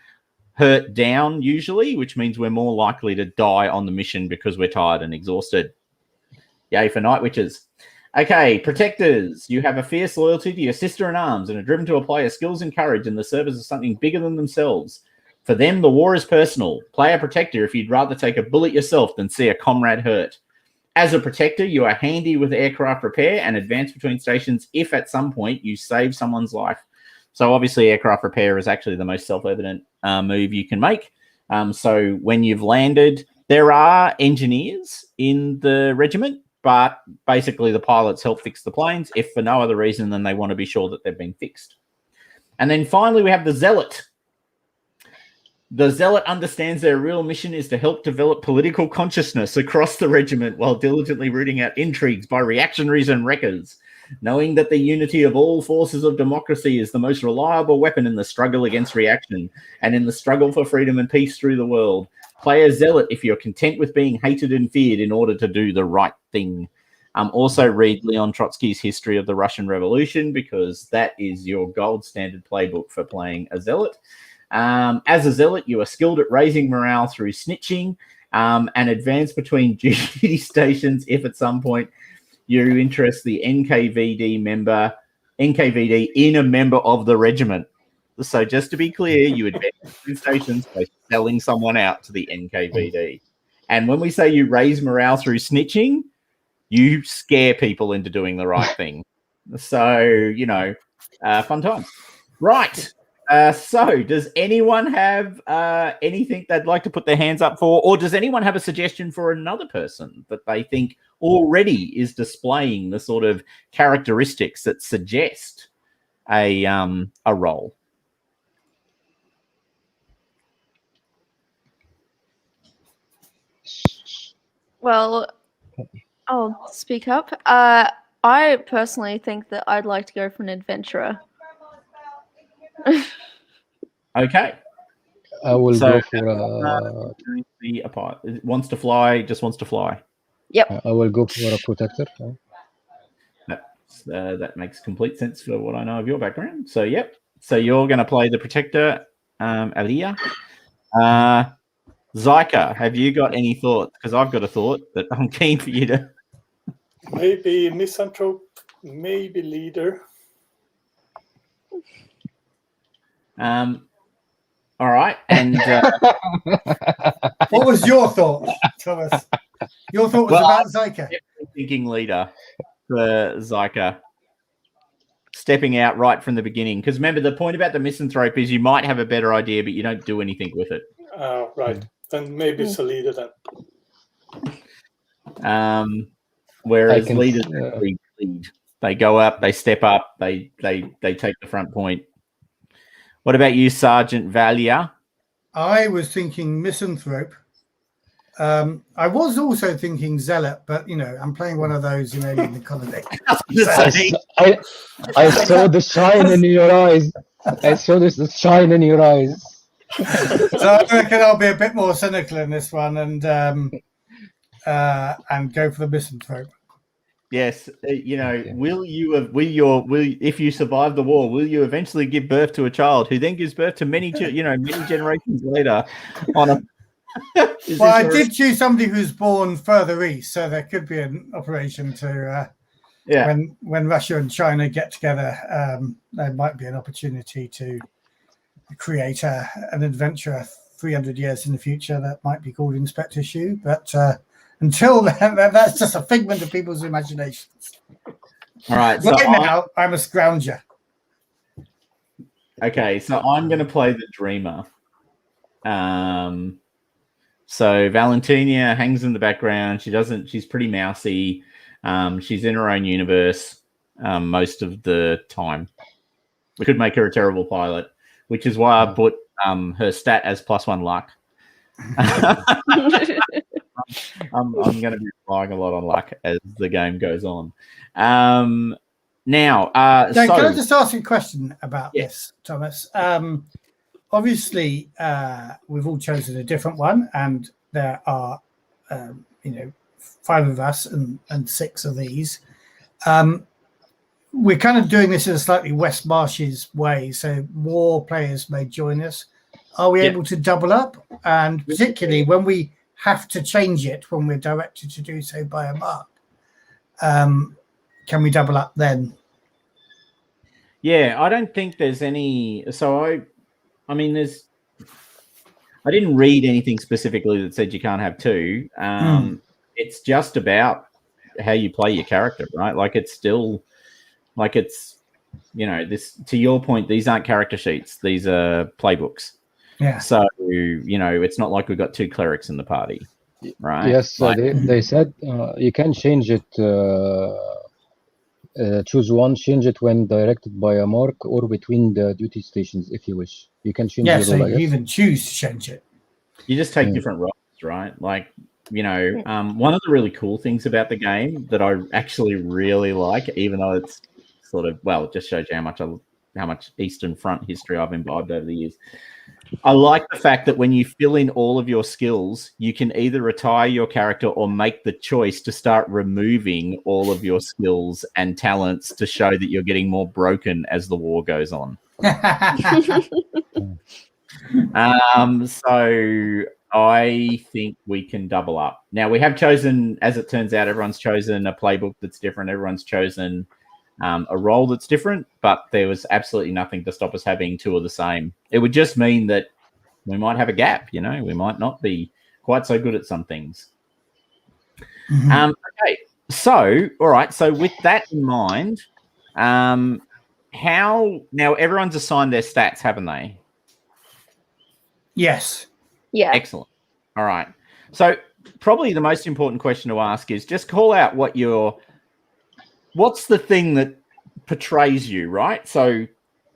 hurt down usually, which means we're more likely to die on the mission because we're tired and exhausted. Yay for night witches. Okay, protectors. You have a fierce loyalty to your sister-in-arms and are driven to apply your skills and courage in the service of something bigger than themselves. For them, the war is personal. Play a protector if you'd rather take a bullet yourself than see a comrade hurt. As a protector, you are handy with aircraft repair and advance between stations if at some point you save someone's life. So obviously aircraft repair is actually the most self-evident move you can make. So when you've landed, there are engineers in the regiment, but basically the pilots help fix the planes if for no other reason than they want to be sure that they've been fixed. And then finally, we have the Zealot. The Zealot understands their real mission is to help develop political consciousness across the regiment while diligently rooting out intrigues by reactionaries and wreckers, knowing that the unity of all forces of democracy is the most reliable weapon in the struggle against reaction and in the struggle for freedom and peace through the world. Play a Zealot if you're content with being hated and feared in order to do the right thing. Also read Leon Trotsky's History of the Russian Revolution because that is your gold standard playbook for playing a Zealot. As a Zealot, you are skilled at raising morale through snitching and advance between duty stations if at some point you interest the NKVD in a member of the regiment. So just to be clear, you advance between stations by selling someone out to the NKVD. And when we say you raise morale through snitching, you scare people into doing the right thing. So, you know, fun times. Right. So does anyone have anything they'd like to put their hands up for? Or does anyone have a suggestion for another person that they think already is displaying the sort of characteristics that suggest a role? Well, I'll speak up. I personally think that I'd like to go for an adventurer. Okay. I will go for wants to fly, just wants to fly. Yep. I will go for a protector. That makes complete sense for what I know of your background. So, yep. So you're going to play the Protector, Aliyah. Zyka, have you got any thoughts? Because I've got a thought that I'm keen for you to. Maybe misanthrope, maybe leader. All right, and What was your thought, Thomas? Your thought was about Zyka. thinking leader for Zyka. Stepping out right from the beginning. Because remember, the point about the misanthrope is you might have a better idea, but you don't do anything with it. Right. Then maybe it's a leader then. Whereas leaders lead. They go up, they step up, they take the front point. What about you, Sergeant Valia? I was thinking misanthrope. I was also thinking Zealot, but I'm playing one of those in Alien the Colony. I saw the shine in your eyes. I saw the shine in your eyes. So I reckon I'll be a bit more cynical in this one and go for the misanthrope. Yes, will if you survive the war, will you eventually give birth to a child who then gives birth to many generations later on a well, I did choose somebody who's born further east, so there could be an operation to when Russia and China get together, there might be an opportunity to create an adventure 300 years in the future that might be called Inspector Shoe. But until then, that's just a figment of people's imaginations. All right. So now, I'm a scrounger. Okay, so I'm going to play the Dreamer. So Valentina hangs in the background. She's pretty mousy. She's in her own universe most of the time. We could make her a terrible pilot, which is why I put her stat as +1 luck. I'm going to be relying a lot on luck as the game goes on. Can I just ask you a question about this, Thomas? Obviously, we've all chosen a different one, and there are, 5 of us and 6 of these. We're kind of doing this in a slightly West Marshes way, so more players may join us. Are we able to double up? And particularly when we have to change it, when we're directed to do so by a mark, can we double up then? Yeah, I don't think there's any. So I didn't read anything specifically that said you can't have 2. It's just about how you play your character, right? It's still this, to your point, these aren't character sheets. These are playbooks. Yeah. So, it's not like we've got 2 clerics in the party, right? Yes, they said you can change it. Choose one, change it when directed by a mark or between the duty stations if you wish. You can change your role, so you even choose to change it. You just take different roles, right? One of the really cool things about the game that I actually really like, even though it's sort of, it just shows you how much Eastern Front history I've imbibed over the years. I like the fact that when you fill in all of your skills, you can either retire your character or make the choice to start removing all of your skills and talents to show that you're getting more broken as the war goes on. So I think we can double up. Now, we have chosen, as it turns out, everyone's chosen a playbook that's different. Everyone's chosen a role that's different, but there was absolutely nothing to stop us having 2 of the same. It would just mean that we might have a gap, we might not be quite so good at some things. Okay, so, all right, so with that in mind, now everyone's assigned their stats, haven't they? Yes. Yeah. Excellent. All right. So probably the most important question to ask is just call out what's the thing that portrays you, right? So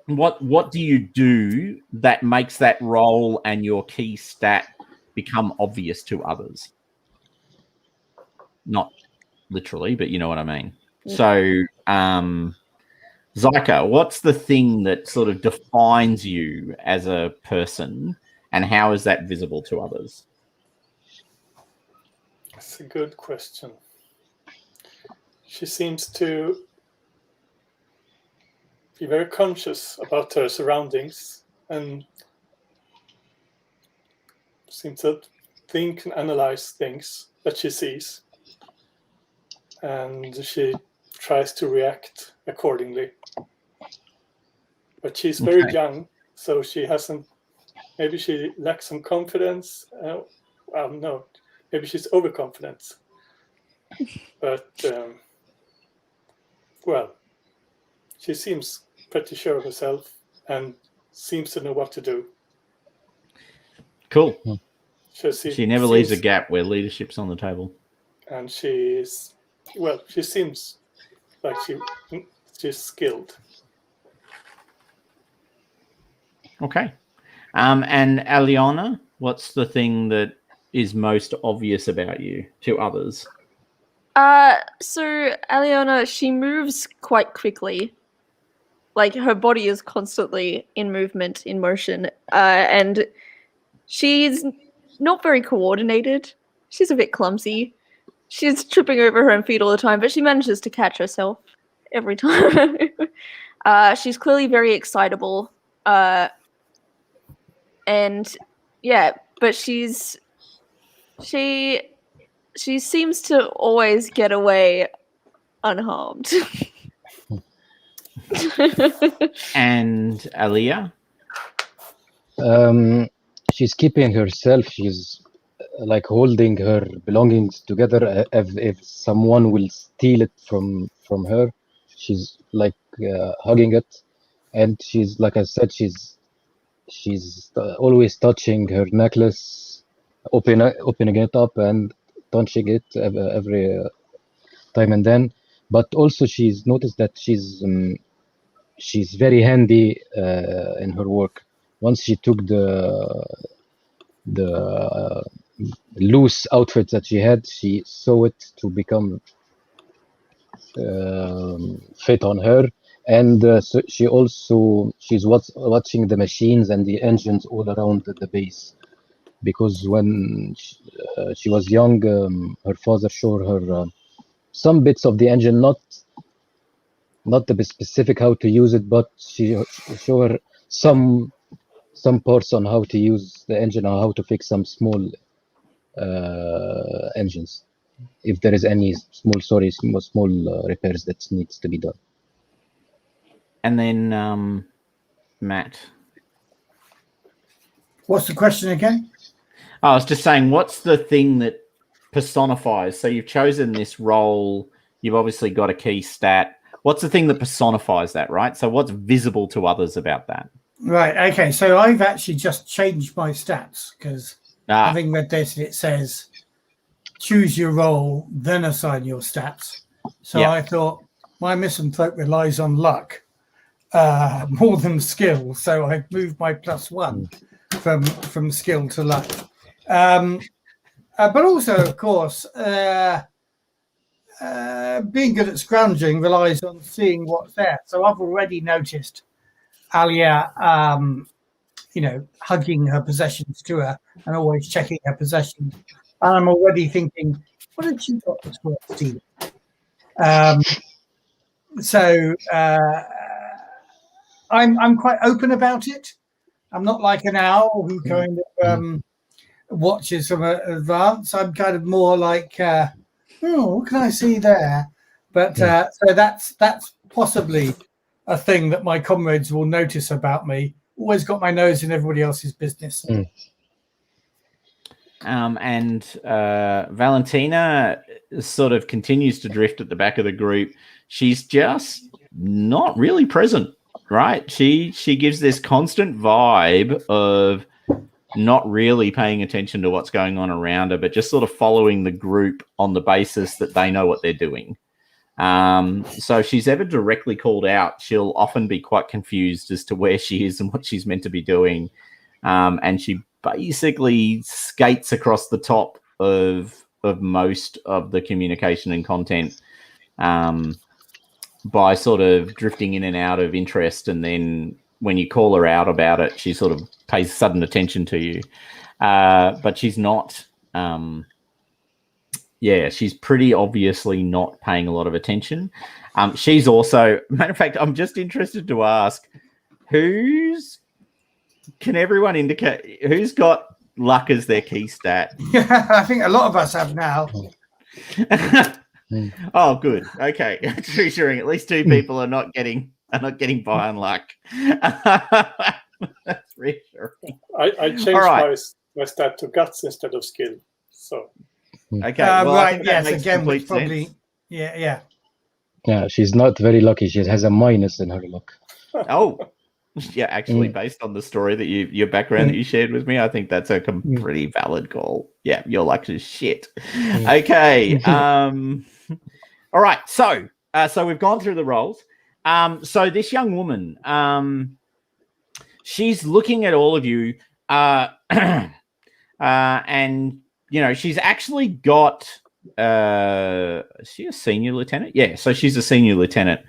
what do you do that makes that role and your key stat become obvious to others? Not literally, but you know what I mean. So Zyka, what's the thing that sort of defines you as a person, and how is that visible to others? That's a good question. She seems to be very conscious about her surroundings and seems to think and analyze things that she sees. And she tries to react accordingly. But she's very young, so she hasn't, maybe she lacks some confidence. No, maybe she's overconfident. But, well, she seems pretty sure of herself and seems to know what to do. Cool. She never leaves a gap where leadership's on the table. And she seems like she's skilled. Okay. And Aliona, what's the thing that is most obvious about you to others? So Aliona, she moves quite quickly. Like, her body is constantly in movement, in motion, and she's not very coordinated. She's a bit clumsy. She's tripping over her own feet all the time, but she manages to catch herself every time. She's clearly very excitable. And yeah, but she seems to always get away unharmed. And Aliyah? She's keeping herself. She's like holding her belongings together. If someone will steal it from her, she's like hugging it, and she's, like I said, she's always touching her necklace, opening it up and touching it every time and then. But also she's noticed that she's very handy in her work. Once she took the loose outfit that she had, she sewed it to become fit on her. And so she's watching the machines and the engines all around the base, because when she was young, her father showed her some bits of the engine, not the specific how to use it, but she showed her some parts on how to use the engine or how to fix some small engines, if there is any small repairs that needs to be done. And then Matt. What's the question again? I was just saying, what's the thing that personifies? So you've chosen this role. You've obviously got a key stat. What's the thing that personifies that, right? So what's visible to others about that? Right. Okay. So I've actually just changed my stats because having read this, it says choose your role, then assign your stats. So I thought my misanthrope relies on luck more than skill. So I moved my +1 from skill to luck. But also, of course, being good at scrounging relies on seeing what's there. So I've already noticed Alia, hugging her possessions to her and always checking her possessions. And I'm already thinking, what had she got that's worth stealing? So I'm quite open about it. I'm not like an owl who kind of watches from advance. I'm kind of more like, what can I see there? But so that's possibly a thing that my comrades will notice about me. Always got my nose in everybody else's business. And Valentina sort of continues to drift at the back of the group. She's just not really present, right? She gives this constant vibe of not really paying attention to what's going on around her, but just sort of following the group on the basis that they know what they're doing. So if she's ever directly called out, she'll often be quite confused as to where she is and what she's meant to be doing. And she basically skates across the top of most of the communication and content by sort of drifting in and out of interest. And then when you call her out about it, she sort of pays sudden attention to you. But she's not, Yeah, she's pretty obviously not paying a lot of attention. She's also, matter of fact, I'm just interested to ask, can everyone indicate who's got luck as their key stat? Yeah, I think a lot of us have now. Oh, good. Okay, it's reassuring. At least 2 people are not getting by on luck. That's reassuring. I changed my stat to guts instead of skill. So okay, well, right. Yes, makes again, complete which probably. sense. Yeah. Yeah, she's not very lucky. She has a minus in her luck. Oh, yeah. Actually, based on the story that your background that you shared with me, I think that's a pretty valid call. Yeah, your luck is shit. Okay. All right. So we've gone through the roles. So this young woman, she's looking at all of you, and she's actually got. Is she a senior lieutenant? Yeah, so she's a senior lieutenant.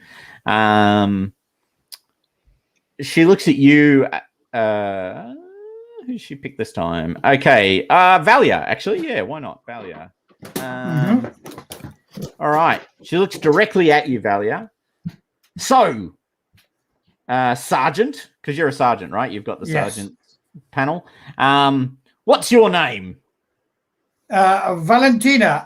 She looks at you. Who did she pick this time? Okay, Valia. Actually, yeah, why not Valia? All right. She looks directly at you, Valia. So, Sergeant, because you're a sergeant, right? You've got the sergeant panel. What's your name? Valentina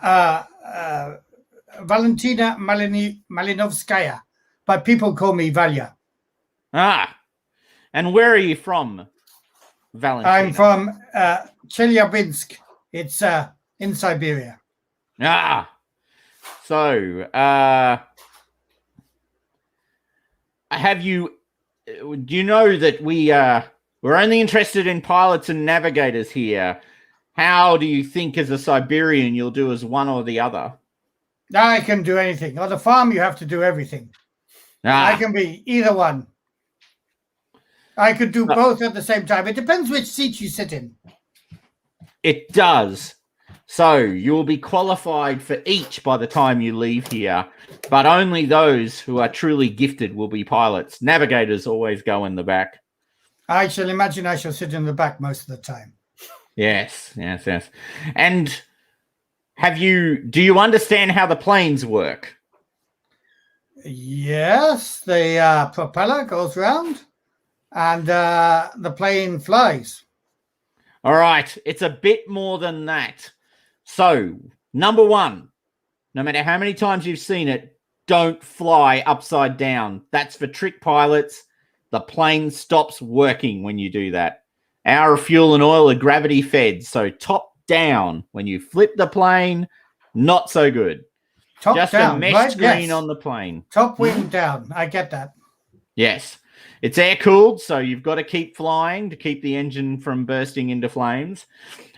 Malinovskaya, but people call me Valia. And where are you from, Valentina? I'm from Chelyabinsk. It's in Siberia. So do you know that we're only interested in pilots and navigators here? How do you think as a Siberian you'll do as one or the other? I can do anything. On the farm, you have to do everything. I can be either one. I could do both at the same time. It depends which seat you sit in. It does. So you'll be qualified for each by the time you leave here, but only those who are truly gifted will be pilots. Navigators always go in the back. I shall imagine I shall sit in the back most of the time. Yes. And do you understand how the planes work? Yes, the propeller goes round and the plane flies. All right, it's a bit more than that. So, number 1, no matter how many times you've seen it, don't fly upside down. That's for trick pilots. The plane stops working when you do that. Our fuel and oil are gravity fed, so top down. When you flip the plane, not so good. Top just down, a mesh right? screen Yes. on the plane. Top wing down. I get that. Yes. It's air cooled, so you've got to keep flying to keep the engine from bursting into flames.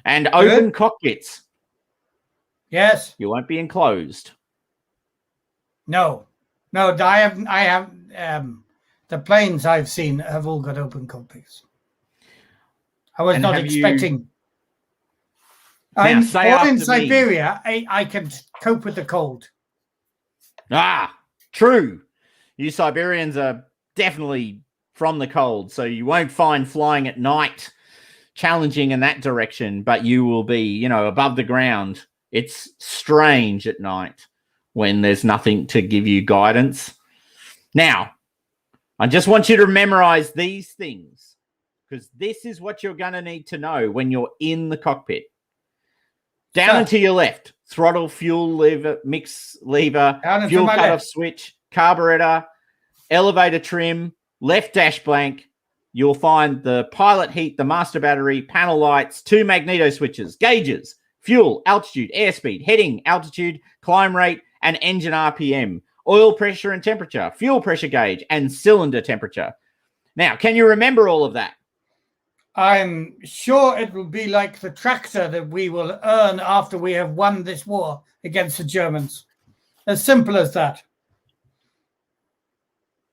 And open cockpits. Yes. You won't be enclosed. No. I have the planes I've seen have all got open cockpits. I was not expecting. I'm born in Siberia. I can cope with the cold. True. You Siberians are definitely from the cold, so you won't find flying at night challenging in that direction, but you will be, above the ground. It's strange at night when there's nothing to give you guidance. Now, I just want you to memorize these things, because this is what you're going to need to know when you're in the cockpit. Down and to your left, throttle, fuel lever, mix lever, fuel cutoff switch, carburetor, elevator trim, left dash blank. You'll find the pilot heat, the master battery, panel lights, 2 magneto switches, gauges, fuel, altitude, airspeed, heading, altitude, climb rate, and engine RPM, oil pressure and temperature, fuel pressure gauge, and cylinder temperature. Now, can you remember all of that? I'm sure it will be like the tractor that we will earn after we have won this war against the Germans. As simple as that.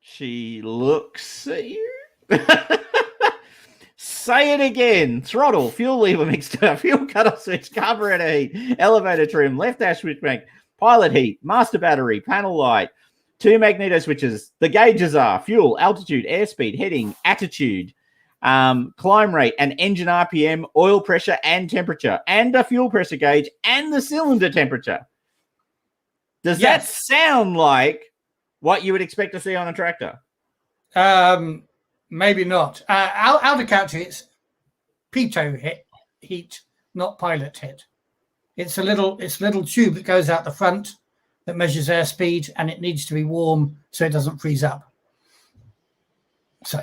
She looks at you. Say it again. Throttle, fuel lever mixture, fuel cutoff switch, carburetor heat, elevator trim, left dash switch bank, pilot heat, master battery, panel light, 2 magneto switches. The gauges are fuel, altitude, airspeed, heading, attitude, climb rate, and engine RPM, oil pressure and temperature, and a fuel pressure gauge, and the cylinder temperature. Does Yes. that sound like what you would expect to see on a tractor? Maybe not. Out of character, it's pitot heat, not pilot heat. It's a little tube that goes out the front that measures airspeed, and it needs to be warm so it doesn't freeze up. So,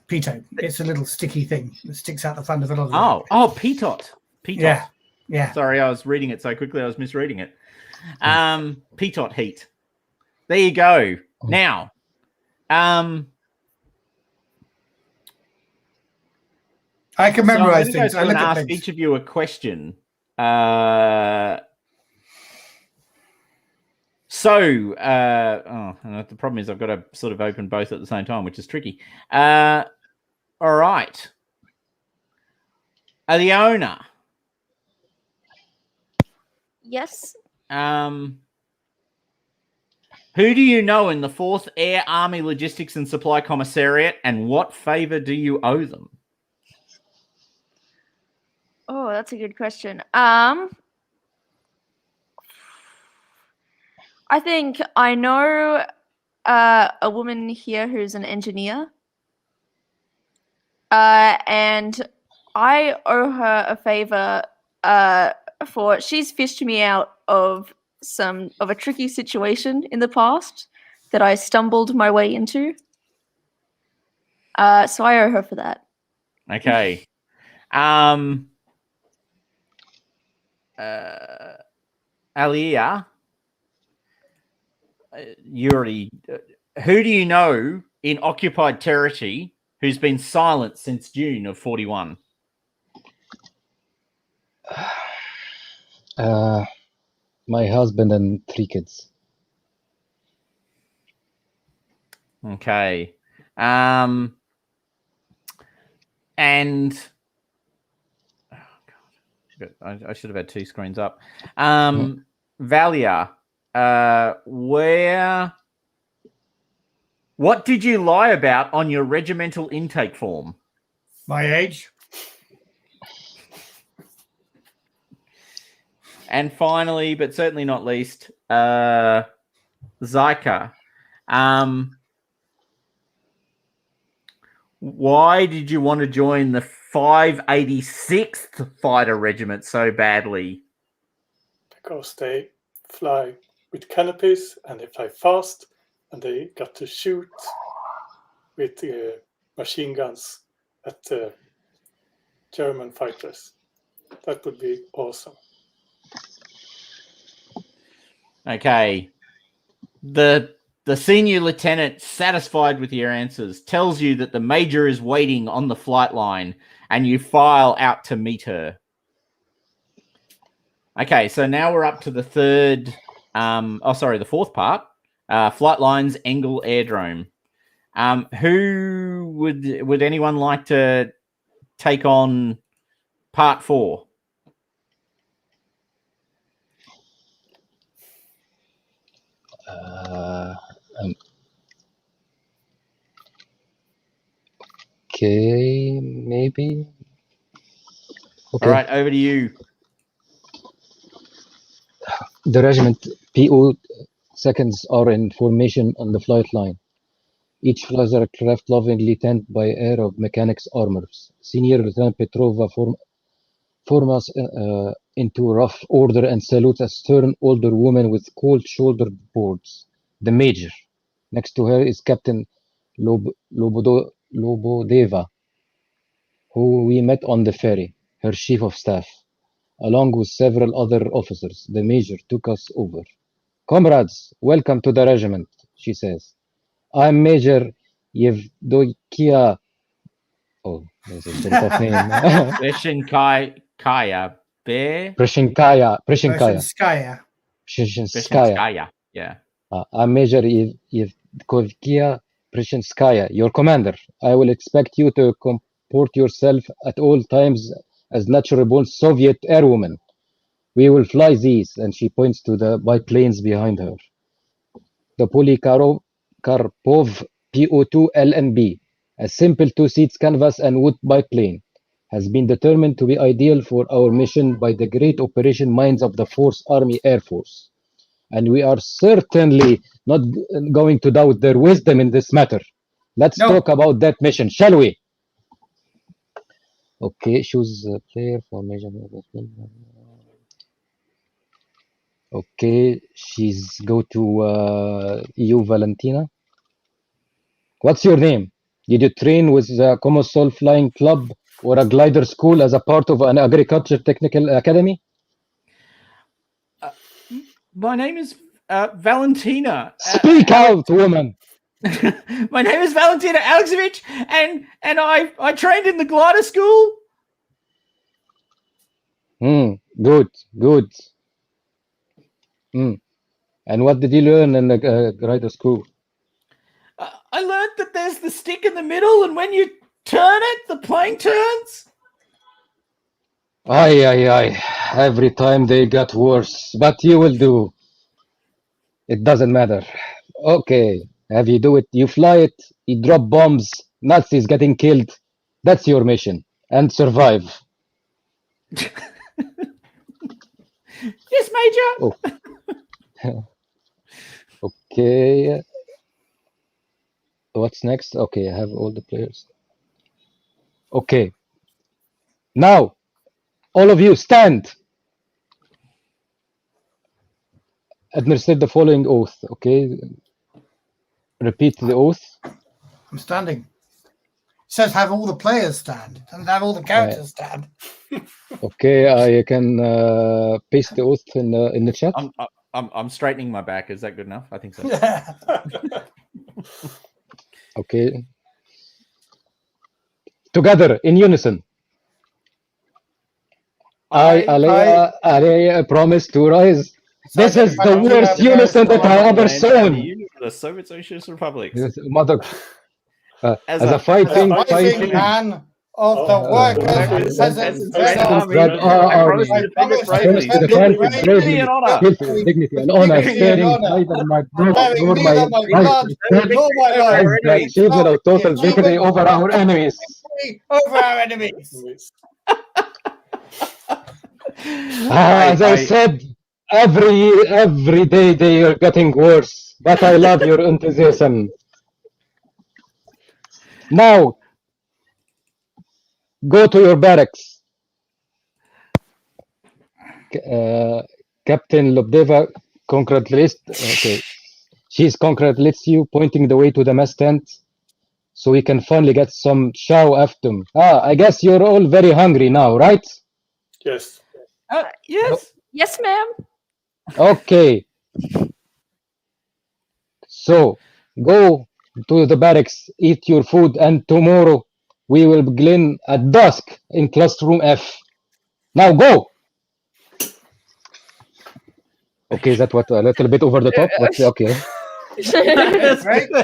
pitot. It's a little sticky thing that sticks out the front of a lot of pitot. Yeah. Sorry, I was reading it so quickly I was misreading it. Pitot heat. There you go. Now, I can memorize so I'm things. I look at ask things. each of you a question. The problem is I've got to sort of open both at the same time, which is tricky. All right. Aliona. Yes. Who do you know in the 4th Air Army Logistics and Supply Commissariat, and what favor do you owe them? Oh, that's a good question. I think I know a woman here who's an engineer, and I owe her a favor for she's fished me out of a tricky situation in the past that I stumbled my way into. So I owe her for that. Okay. Alia, you already. Who do you know in occupied territory who's been silent since June of 41? My husband and 3 kids. Okay. And I should have had 2 screens up. Valia, what did you lie about on your regimental intake form? My age. And finally, but certainly not least, Zyka. Why did you want to join the 586th Fighter Regiment so badly? Because they fly with canopies and they fly fast, and they got to shoot with machine guns at the German fighters. That would be awesome. Okay. The senior lieutenant, satisfied with your answers, tells you that the major is waiting on the flight line, and you file out to meet her. Okay, so now we're up to the the 4th part. Flight lines, Engel Airdrome. Who would anyone like to take on part 4? Okay, maybe. Okay. All right, over to you. The regiment PO seconds are in formation on the flight line. Each flies a craft lovingly tended by air of mechanics armors. Senior Lieutenant Petrova form us into rough order and salutes a stern older woman with cold-shouldered boards. The major. Next to her is Captain Lobodeva, who we met on the ferry, her chief of staff. Along with several other officers, the major took us over. Comrades, welcome to the regiment, she says. I'm Major Yevdokia. Oh, that's a tough name. Preshinskaya. Preshinskaya. Yeah. I'm Major Yevdokia Preshinskaya, your commander. I will expect you to comport yourself at all times as natural-born Soviet airwoman. We will fly these, and she points to the biplanes behind her. The Polikarpov PO2 LNB, a simple 2-seat canvas and wood biplane, has been determined to be ideal for our mission by the great operation minds of the 4th Army Air Force. and we are certainly not going to doubt their wisdom in this matter. Let's No. talk about that mission, shall we? Okay, choose a player for major. Okay, she's go to EU Valentina. What's your name? Did you train with the Comosol Flying Club or a glider school as a part of an agriculture technical academy? My name is Valentina. Speak out, woman. My name is Valentina Alexevich, and I trained in the glider school. Good. And what did you learn in the glider school? I learned that there's the stick in the middle, and when you turn it, the plane turns. Aye. Every time they got worse, but you will do. It doesn't matter. Okay, have you do it? You fly it, you drop bombs, Nazis getting killed. That's your mission. And survive. Yes, Major. Oh. Okay. What's next? Okay, I have all the players. Okay. Now, all of you stand. Administer the following oath, okay? Repeat the oath. I'm standing. It says have all the players stand and have all the characters stand. Okay, I can paste the oath in the chat. I'm straightening my back. Is that good enough? I think so. Okay. Together in unison. I, Alea, promise to rise. This is the worst unison that I ever saw. The Soviet Socialist Republic. Mother. As a fighting man of the workers and peasants army. I promise to defend with bravery, dignity, and honor, sparing neither my blood nor my life, and achievement of total victory over our enemies. As I said, every day they are getting worse, but I love your enthusiasm. Now, go to your barracks. Captain Lobdeva congratulates. Okay, she's congratulates you, pointing the way to the mess tent, so we can finally get some chow after them. I guess you're all very hungry now, right? Yes. Yes. Yes, ma'am. Okay. So go to the barracks, eat your food, and tomorrow we will begin at dusk in classroom F. Now go. Okay, that was a little bit over the top, but okay.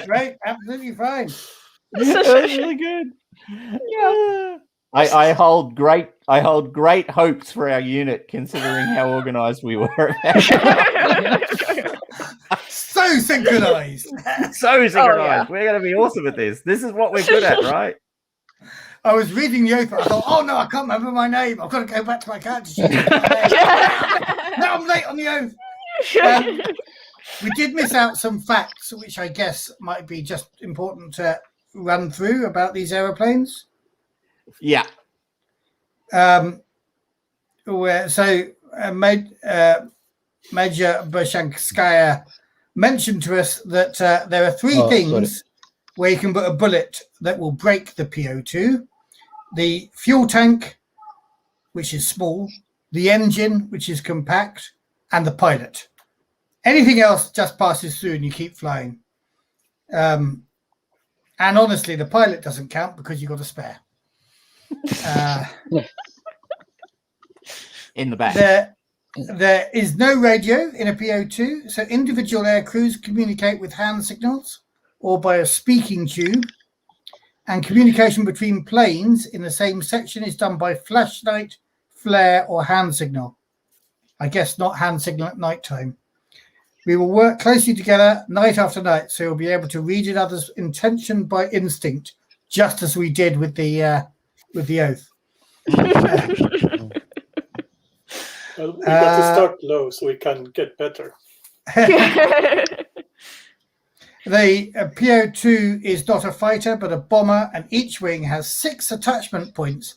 Great, absolutely fine. That was really good. Yeah. I hold great hopes for our unit, considering how organized we were. So synchronized. So synchronized. Oh, yeah. We're going to be awesome at this. This is what we're good at, right? I was reading the oath. I thought, oh no, I can't remember my name. I've got to go back to my character sheet. Now I'm late on the oath. We did miss out some facts, which I guess might be just important to run through about these aeroplanes. Yeah. Major Bashanskaya mentioned to us that there are three things where you can put a bullet that will break the PO2. The fuel tank, which is small, the engine, which is compact, and the pilot. Anything else just passes through and you keep flying. And honestly, the pilot doesn't count because you've got a spare. In the back. There is no radio in a PO2, so individual air crews communicate with hand signals or by a speaking tube, and communication between planes in the same section is done by flashlight, flare, or hand signal. I guess not hand signal at night time. We will work closely together night after night, so you'll be able to read each other's intention by instinct, just as we did with the oath. Well, we got to start low so we can get better. The PO2 is not a fighter, but a bomber, and each wing has 6 attachment points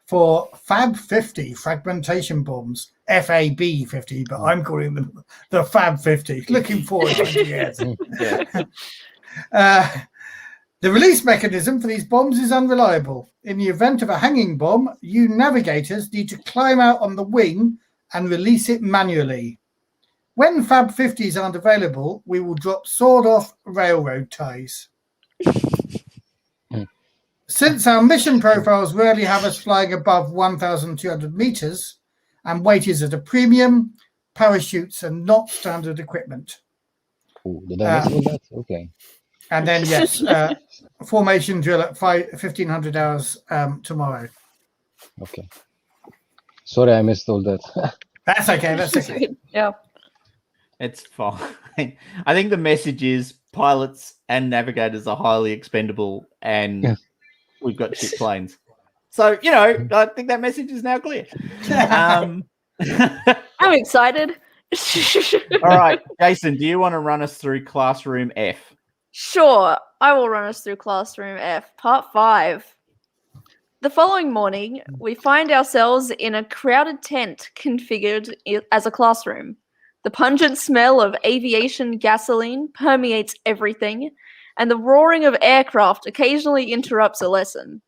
for Fab 50 fragmentation bombs. FAB 50, but I'm calling them the Fab 50. Looking forward to 20 years. The release mechanism for these bombs is unreliable. In the event of a hanging bomb, you navigators need to climb out on the wing and release it manually. When Fab 50s aren't available, we will drop sawed-off railroad ties. Since our mission profiles rarely have us flying above 1,200 meters and weight is at a premium, parachutes are not standard equipment. Oh, did I miss all that? Okay. And then, yes, formation drill at 1,500 hours tomorrow. Okay. Sorry, I missed all that. That's okay. That's okay. Yeah. It's fine. I think the message is pilots and navigators are highly expendable, and we've got shit planes. So, you know, I think that message is now clear. I'm excited. All right, Jason, do you want to run us through Classroom F? Sure, I will run us through Classroom F, Part 5. The following morning, we find ourselves in a crowded tent configured as a classroom. The pungent smell of aviation gasoline permeates everything, and the roaring of aircraft occasionally interrupts a lesson.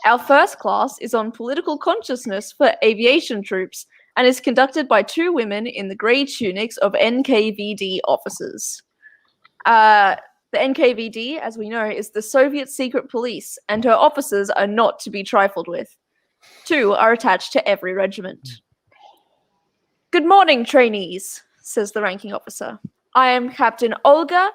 Our first class is on political consciousness for aviation troops and is conducted by 2 women in the grey tunics of NKVD officers. The NKVD, as we know, is the Soviet secret police, and her officers are not to be trifled with. 2 are attached to every regiment. Good morning, trainees, says the ranking officer. I am Captain Olga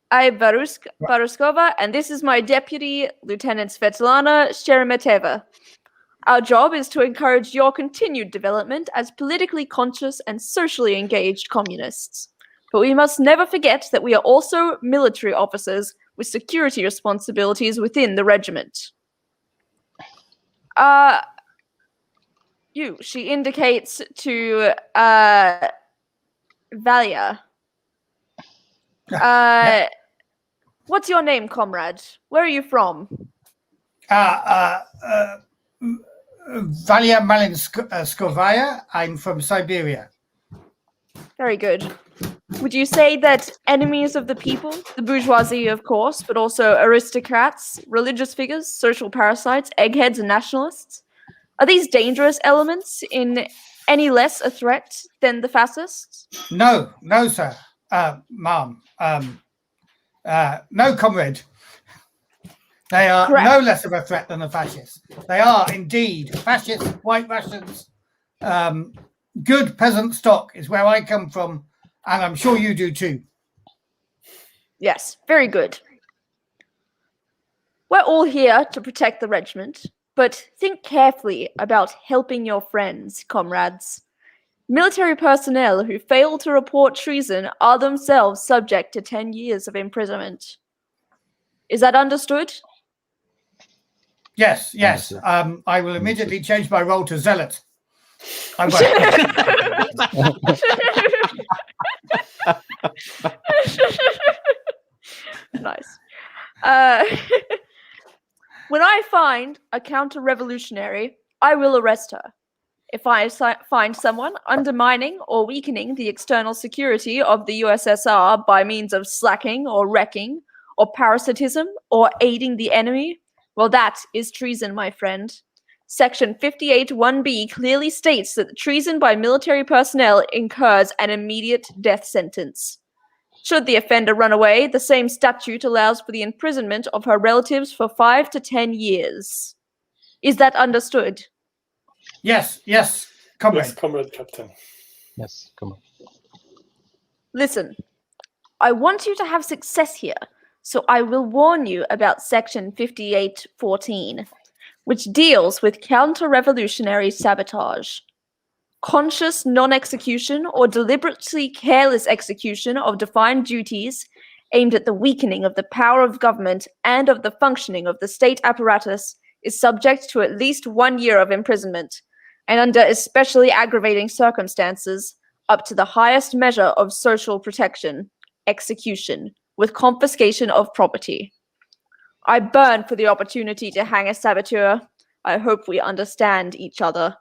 Baruskova, and this is my deputy, Lieutenant Svetlana Sheremeteva. Our job is to encourage your continued development as politically conscious and socially engaged communists. But we must never forget that we are also military officers with security responsibilities within the regiment. She indicates to Valia. What's your name, comrade? Where are you from? Valia Malinskaya. I'm from Siberia. Very good. Would you say that enemies of the people, the bourgeoisie, of course, but also aristocrats, religious figures, social parasites, eggheads, and nationalists, are these dangerous elements in any less a threat than the fascists? No, sir. Ma'am. No, comrade. They are Correct. no less of a threat than the fascists. They are indeed fascists, white Russians, good peasant stock is where I come from, and I'm sure you do too. Yes, very good. We're all here to protect the regiment, but think carefully about helping your friends, comrades. Military personnel who fail to report treason are themselves subject to 10 years of imprisonment. Is that understood? Yes. I will immediately change my role to Zealot. I won't. Nice. When I find a counter-revolutionary, I will arrest her. If I find someone undermining or weakening the external security of the USSR by means of slacking or wrecking or parasitism or aiding the enemy, well, that is treason, my friend. Section 58(1)(b) clearly states that treason by military personnel incurs an immediate death sentence. Should the offender run away, the same statute allows for the imprisonment of her relatives for 5 to 10 years. Is that understood? Yes, comrade. Yes, comrade captain. Yes, come on. Listen, I want you to have success here, so I will warn you about Section 58(14), which deals with counter-revolutionary sabotage. Conscious non-execution or deliberately careless execution of defined duties aimed at the weakening of the power of government and of the functioning of the state apparatus is subject to at least 1 year of imprisonment. and under especially aggravating circumstances, up to the highest measure of social protection, execution, with confiscation of property. I burn for the opportunity to hang a saboteur. I hope we understand each other.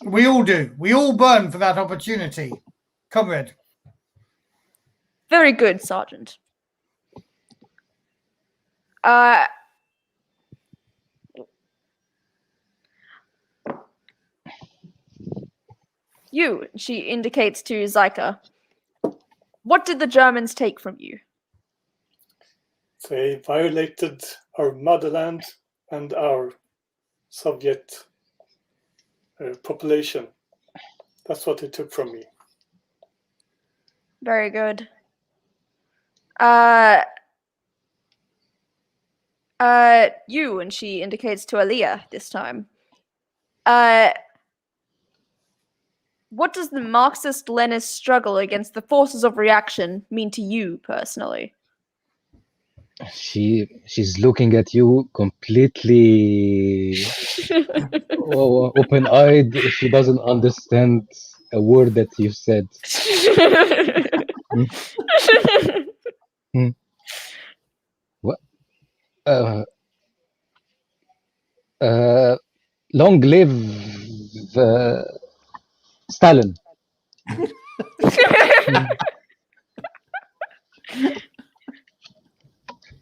We all do. We all burn for that opportunity. Comrade. Very good, Sergeant. You, she indicates to Zyka. What did the Germans take from you? They violated our motherland and our Soviet population. That's what they took from me. Very good. You, and she indicates to Aliyah this time. What does the Marxist-Leninist struggle against the forces of reaction mean to you personally? She's looking at you completely open-eyed. She doesn't understand a word that you said. What? Long live Stalin.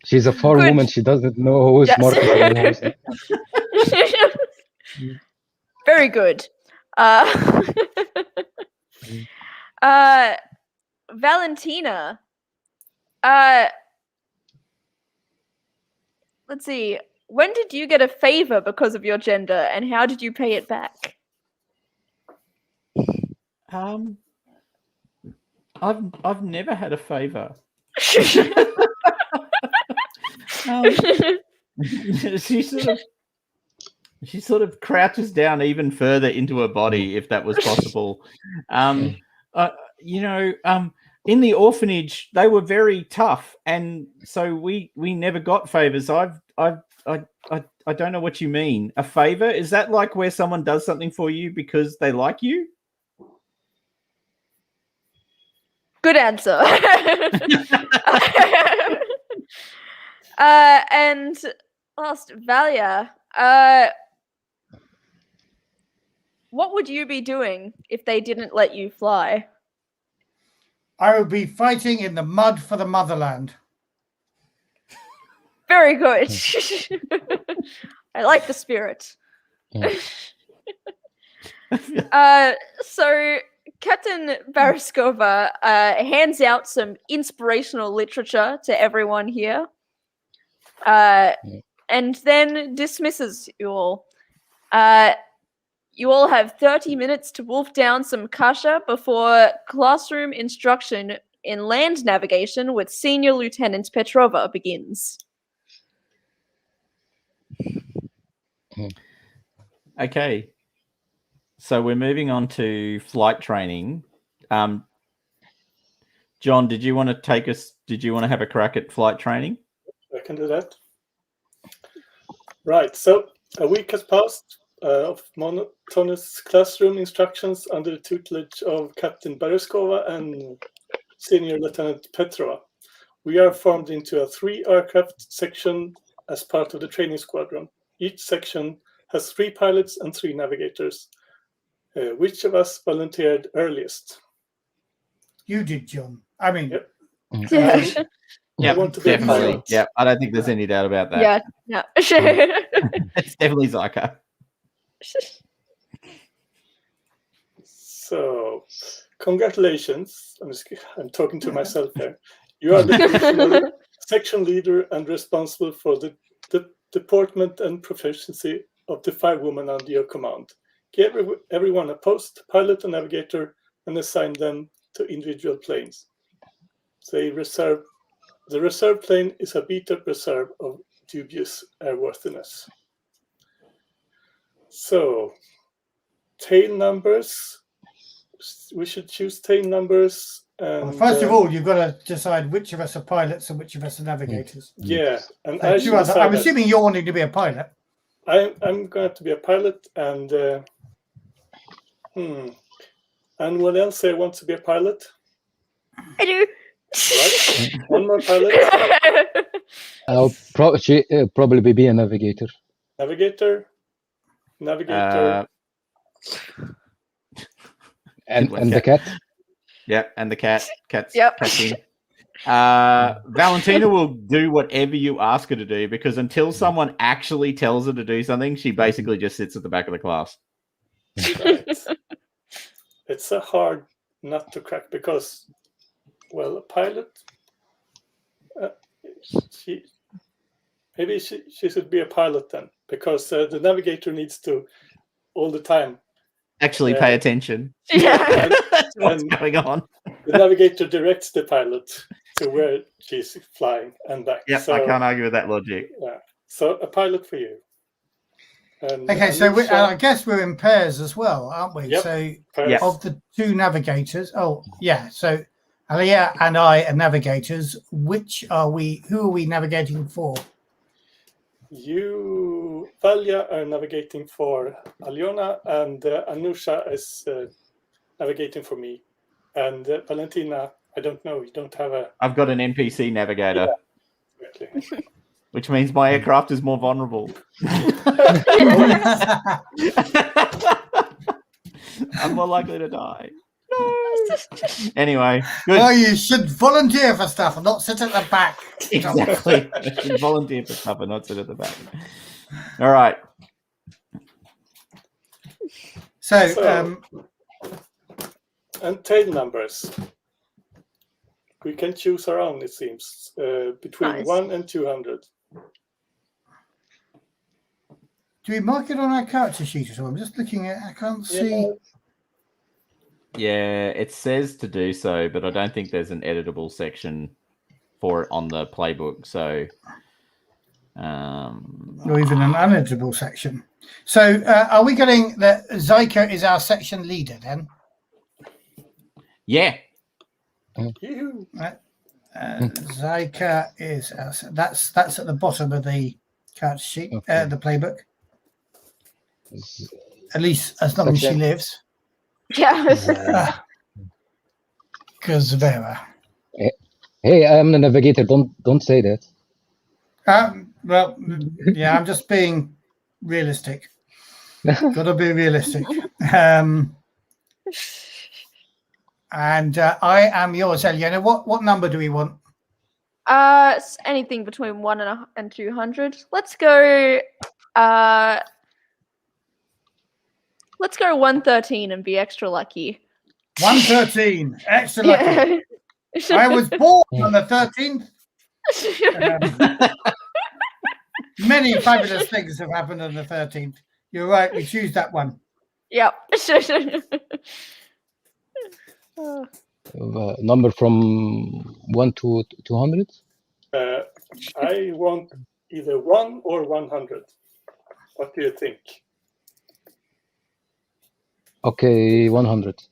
She's a far Good. woman. She doesn't know who is Yes. Marcus and who is not. Very good. Valentina. Let's see. When did you get a favor because of your gender, and how did you pay it back? I've never had a favor. She sort of crouches down even further into her body, if that was possible. In the orphanage, they were very tough, and so we never got favors. I don't know what you mean. A favor? Is that like where someone does something for you because they like you? Good answer. And last, Valia. What would you be doing if they didn't let you fly? I would be fighting in the mud for the motherland. Very good. I like the spirit. So Captain Baraskova hands out some inspirational literature to everyone here, and then dismisses you all. You all have 30 minutes to wolf down some kasha before classroom instruction in land navigation with Senior Lieutenant Petrova begins. Okay. So we're moving on to flight training. John, did you want to have a crack at flight training? I can do that. Right, so a week has passed of monotonous classroom instructions under the tutelage of Captain Bereskova and Senior Lieutenant Petrova. We are formed into a 3-aircraft section as part of the training squadron. Each section has 3 pilots and 3 navigators. Which of us volunteered earliest? You did, John. I mean, Yep. Yeah, I want to be a definitely. pilot. Yeah, I don't think there's any doubt about that. Yeah, no. It's definitely Zyka. So, congratulations. I'm talking to myself here. You are the divisional section leader and responsible for the deportment and proficiency of the 5 women under your command. Give everyone a post, pilot and navigator, and assign them to individual planes. The reserve plane is a beat-up reserve of dubious airworthiness. So, tail numbers. We should choose tail numbers. And, well, first of all, you've got to decide which of us are pilots and which of us are navigators. Yeah, and I'm assuming you're wanting to be a pilot. I'm going to be a pilot, and Anyone else here wants to be a pilot? I do. Right. One more pilot. I'll probably be a navigator. Navigator. And the cat. Yep, and the cat. Cat's Yep. in. Valentina will do whatever you ask her to do, because until someone actually tells her to do something, she basically just sits at the back of the class. Right. It's a hard nut to crack because, well, a pilot, maybe she should be a pilot then, because the navigator needs to all the time Actually pay attention. Yeah. That's what's going on. The navigator directs the pilot to where she's flying and back. Yep, I can't argue with that logic. Yeah. So a pilot for you. And Okay, so I guess we're in pairs as well, aren't we? Yep. So pairs. of the two navigators, so Alia and I are navigators. Who are we navigating for? You, Valya, are navigating for Aliona, and Anusha is navigating for me. And Valentina, I don't know. You don't have a. I've got an NPC navigator, Exactly. which means my aircraft is more vulnerable. I'm more likely to die. No. Anyway, good. Well, you should volunteer for stuff and not sit at the back. Exactly. I should volunteer for stuff and not sit at the back. All right. So and tail numbers. We can choose our own, it seems, between Nice. 1 and 200. Do we mark it on our character sheet at all? I'm just looking at. I can't see. Yeah, it says to do so, but I don't think there's an editable section for it on the playbook. So, Or even an uneditable section. So, are we getting that Zyka is our section leader then? yeah, Yoo-hoo. Zyka is that's at the bottom of the character sheet, Okay. the playbook. At least as long as she Section. lives. Yeah. Because Vera. Hey, I'm the navigator. Don't say that. Well, yeah, I'm just being realistic. Gotta be realistic. And I am yours, Eliana. What number do we want? It's anything between 1 and 200. Let's go. Let's go 113 and be extra lucky. 113. Extra lucky. I was born on the 13th. Many fabulous things have happened on the 13th. You're right. We choose that one. Yep. Number from 1 to 200. I want either 1 or 100. What do you think? Okay, 100.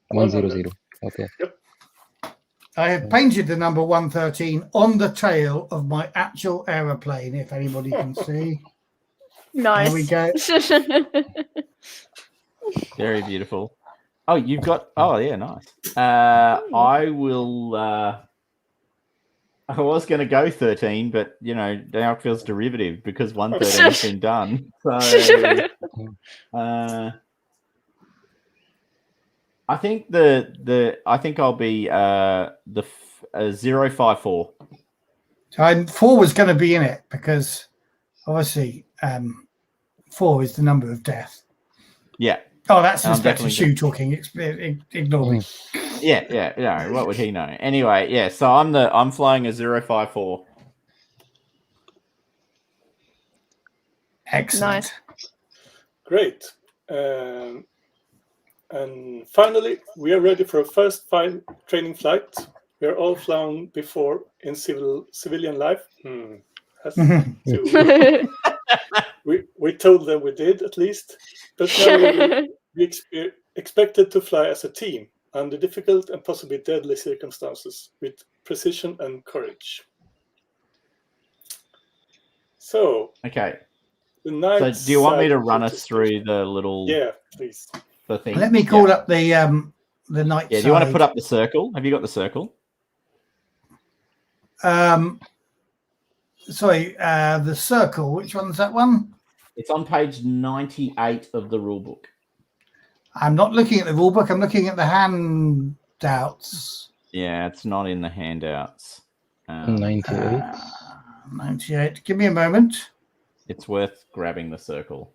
100. Okay. Yep. I have painted the number 113 on the tail of my actual aeroplane, if anybody can see. Nice. There we go. very beautiful. Oh, you've got. Oh, yeah, nice. I will. I was going to go 13, but now it feels derivative because 113 has been done. So, I think I think I'll be the 054. So 4 was going to be in it because obviously 4 is the number of death. Yeah. Oh, that's I'm Inspector definitely Shu talking. Ignore me. Yeah. What would he know? Anyway, yeah. So I'm flying a 054. Excellent. Nice. Great. And finally, we are ready for a first training flight. We are all flown before in civilian life. We told them we did, at least. But now we expected to fly as a team under difficult and possibly deadly circumstances with precision and courage. So, Okay. the night So do you want me to side run of us through the little? Yeah, please. the thing. Let me call up the night. Yeah, do you want to put up the circle? Have you got the circle? Sorry, the circle. Which one's that one? It's on page 98 of the rule book. I'm not looking at the rule book. I'm looking at the handouts. Yeah, it's not in the handouts. 98. 98. Give me a moment. It's worth grabbing the circle.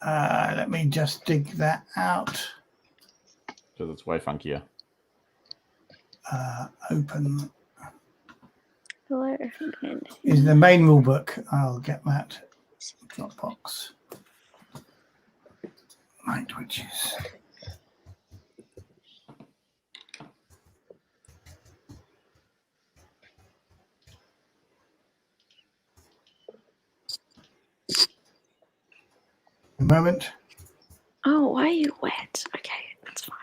Let me just dig that out. Because it's way funkier. Open. Hello. Is the main rule book. I'll get that. Dropbox. Night witches. A moment. Oh, why are you wet? Okay, that's fine.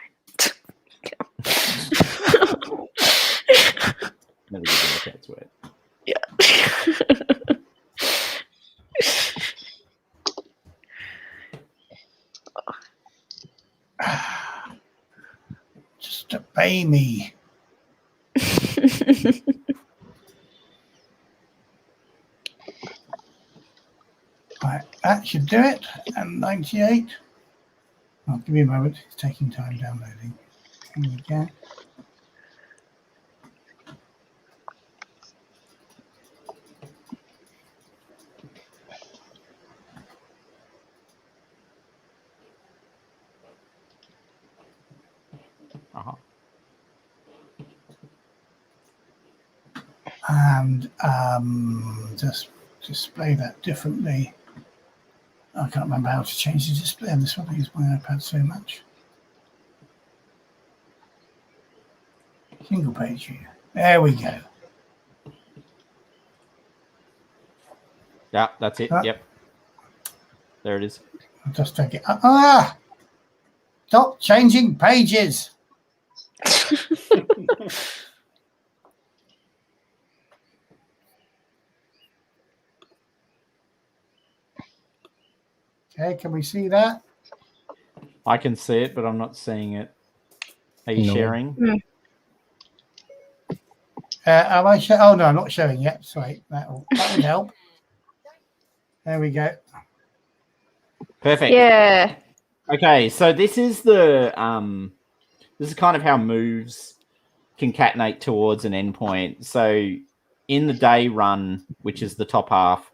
Never give a cat's wet. Yeah. Just obey me. Right, that should do it. And 98. Oh, give me a moment. It's taking time downloading. Here we go. And just display that differently. I can't remember how to change the display on this one. I use my iPad so much. Single page view. There we go. Yeah, that's it. Yep. There it is. I'll just take it. Stop changing pages. Okay, can we see that? I can see it, but I'm not seeing it. Are you sharing? Am I showing? Oh, no, I'm not showing yet. Sorry, that would help. There we go. Perfect. Yeah. Okay, so this is the this is kind of how moves concatenate towards an endpoint. So in the day run, which is the top half,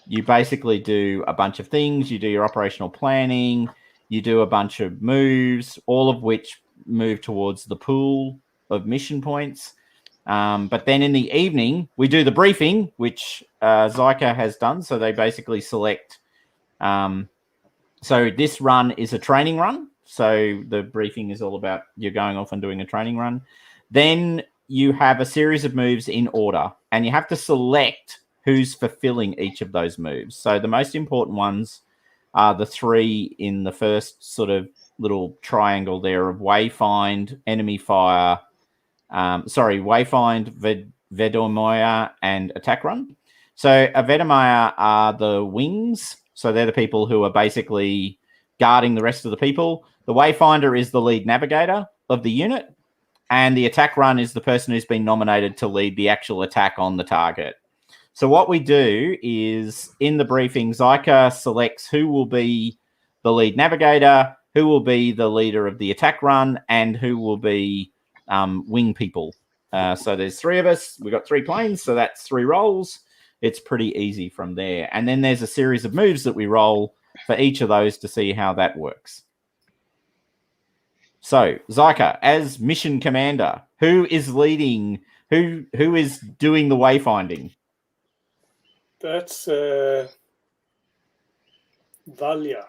you basically do a bunch of things. You do your operational planning, you do a bunch of moves, all of which move towards the pool of mission points. But then in the evening, we do the briefing, which Zyka has done. So they basically select. So this run is a training run. So the briefing is all about you're going off and doing a training run. Then you have a series of moves in order, and you have to select who's fulfilling each of those moves. So the most important ones are the three in the first sort of little triangle there of wayfind, enemy fire, wayfind, Vedomoya, and attack run. So a Vedomoya are the wings. So they're the people who are basically guarding the rest of the people. The wayfinder is the lead navigator of the unit. And the attack run is the person who's been nominated to lead the actual attack on the target. So what we do is in the briefing, Zyka selects who will be the lead navigator, who will be the leader of the attack run, and who will be wing people. So there's three of us. We've got 3 planes, so that's 3 rolls. It's pretty easy from there. And then there's a series of moves that we roll for each of those to see how that works. So Zyka, as mission commander, who is leading? Who is doing the wayfinding? That's Valia.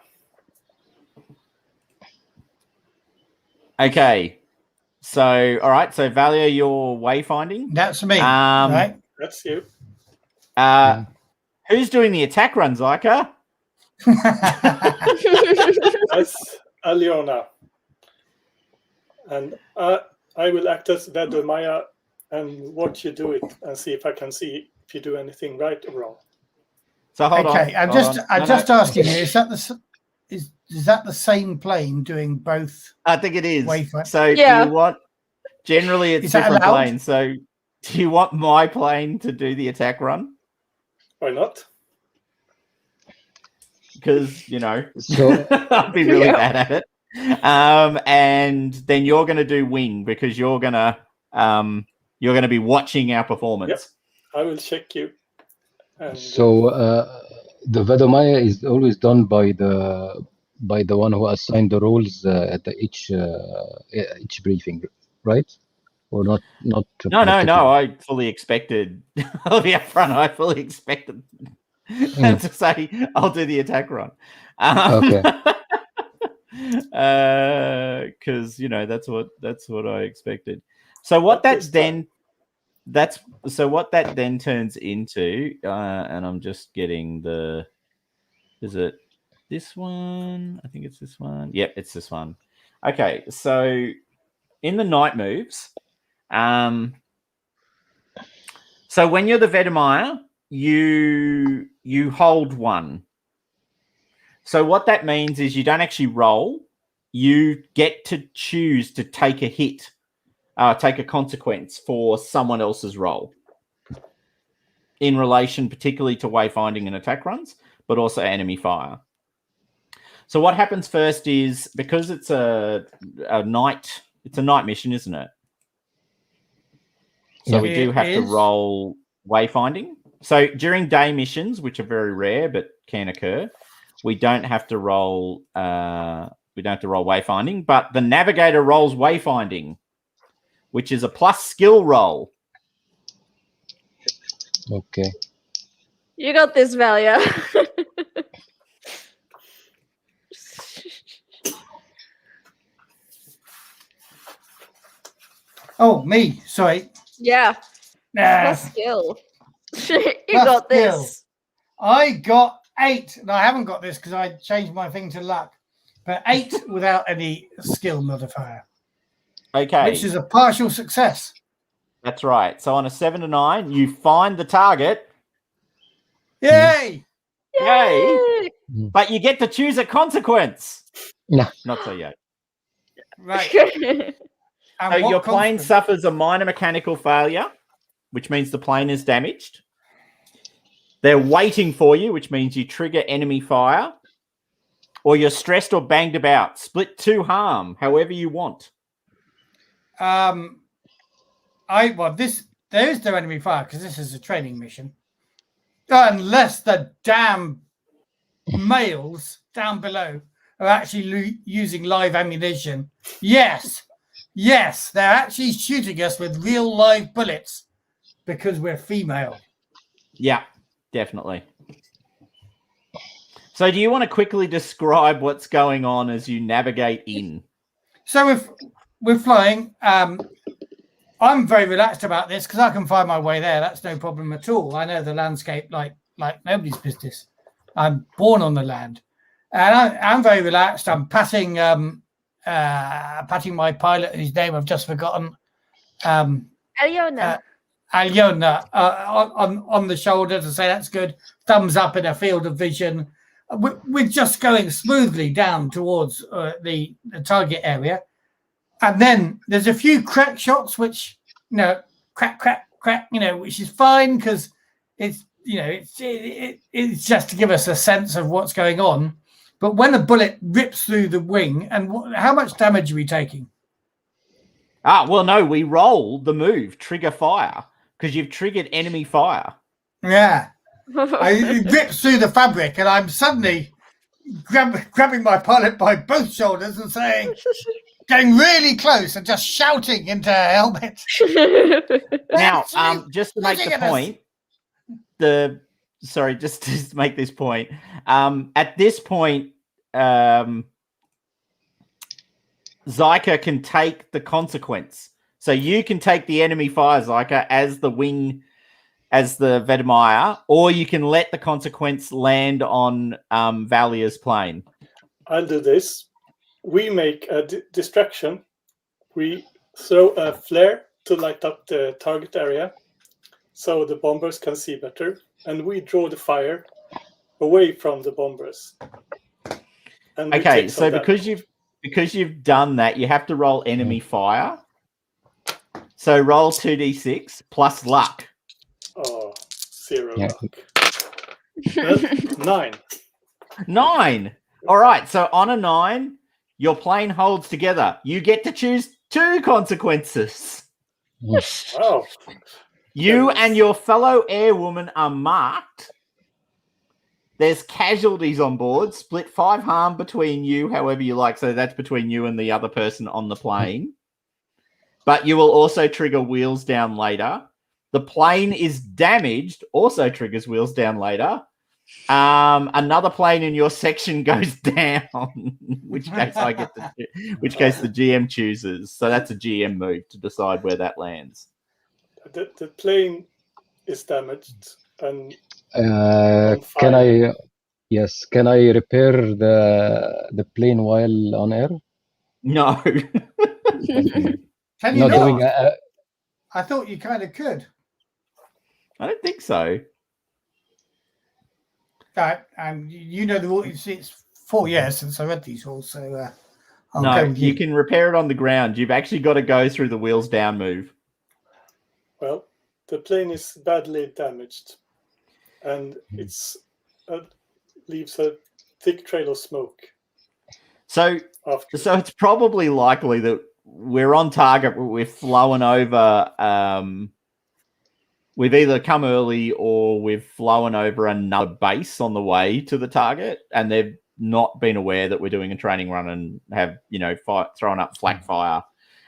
Okay. So, all right. So, Valia, you're wayfinding. That's me, right? That's you. Who's doing the attack run, Zyka? That's Aliona. And I will act as Vedomaya and watch you do it and see if I can see if you do anything right or wrong. So hold on. Okay, I'm just asking you, is that the is that the same plane doing both? I think it is. Wayfind. So Yeah. do you want? Generally, it's Is that different allowed? planes. So do you want my plane to do the attack run? Why not? Because So I'd be really Yeah. bad at it. And then you're going to do wing because you're going to be watching our performance. Yep. I will check you. And, So the Vedomaya is always done by the one who assigned the roles at each briefing, right? Or not? No. particularly? I fully expected. I'll be upfront. I fully expected to say I'll do the attack run. Okay. Because that's what I expected. So what that then turns into, and I'm just getting the. Is it this one? I think it's this one. Yep, it's this one. Okay, so in the night moves, so when you're the Vedomaya, you hold 1. So what that means is you don't actually roll. You get to choose to take a hit, take a consequence for someone else's roll in relation particularly to wayfinding and attack runs, but also enemy fire. So what happens first is, because it's a night mission, isn't it? So Yeah. we do have to roll wayfinding. So during day missions, which are very rare but can occur, we don't have to roll wayfinding, but the navigator rolls wayfinding, which is a plus skill roll. Okay. You got this, Valia. Oh, me. Sorry. Yeah. Nah. Plus skill. You Plus got skill. this. I got 8. And I haven't got this because I changed my thing to luck. But 8 without any skill modifier. Okay. Which is a partial success. That's right. So on a 7 to 9, you find the target. Yay! Yay! But you get to choose a consequence. No. Not so yet. Right. And So what your plane consequence? suffers a minor mechanical failure, which means the plane is damaged. They're waiting for you, which means you trigger enemy fire. Or you're stressed or banged about. Split 2 harm, however you want. There is no enemy fire because this is a training mission. Unless the damn males down below are actually using live ammunition. Yes, they're actually shooting us with real live bullets because we're female. Yeah, definitely. So do you want to quickly describe what's going on as you navigate in? So if we're flying, I'm very relaxed about this because I can find my way there. That's no problem at all. I know the landscape like nobody's business. I'm born on the land. And I'm very relaxed. I'm patting my pilot, whose name I've just forgotten. Aliona. Aliona on the shoulder to say that's good. Thumbs up in a field of vision. We're just going smoothly down towards the target area. And then there's a few crack shots, which, crack, which is fine because it's just to give us a sense of what's going on. But when a bullet rips through the wing, and how much damage are we taking? Well, no, we roll the move, trigger fire, because you've triggered enemy fire. Yeah. It rips through the fabric, and I'm suddenly grabbing my pilot by both shoulders and saying, getting really close and just shouting into her helmet. Now, just to make the point, just to make this point, at this point, Zyka can take the consequence. So you can take the enemy fire, Zyka, as the Vedomaya, or you can let the consequence land on Valia's plane. I'll do this. We make a distraction. We throw a flare to light up the target area so the bombers can see better, and we draw the fire away from the bombers. And we Okay, take so some damage. because you've done that, you have to roll enemy fire. So roll 2d6 plus luck. Oh, 0 Yeah. luck. 9. 9. All right, so on a 9, your plane holds together. You get to choose 2 consequences. Wow. You Goodness. and your fellow airwoman are marked. There's casualties on board. Split 5 harm between you, however you like. So that's between you and the other person on the plane. But you will also trigger wheels down later. The plane is damaged. Also triggers wheels down later. Another plane in your section goes down. Which case the GM chooses. So that's a GM move to decide where that lands. The plane is damaged and Can I? Yes. Can I repair the plane while on air? No. Can you Not doing. I thought you kind of could. I don't think so. And you know the rules. It's 4 years since I read these rules, so I'll No, go with you can repair it on the ground. You've actually got to go through the wheels down move. well, the plane is badly damaged, and it's leaves a thick trail of smoke. So After. So it's probably likely that we're on target. We're flowing over. We've either come early or we've flown over another base on the way to the target, and they've not been aware that we're doing a training run and have, thrown up flak fire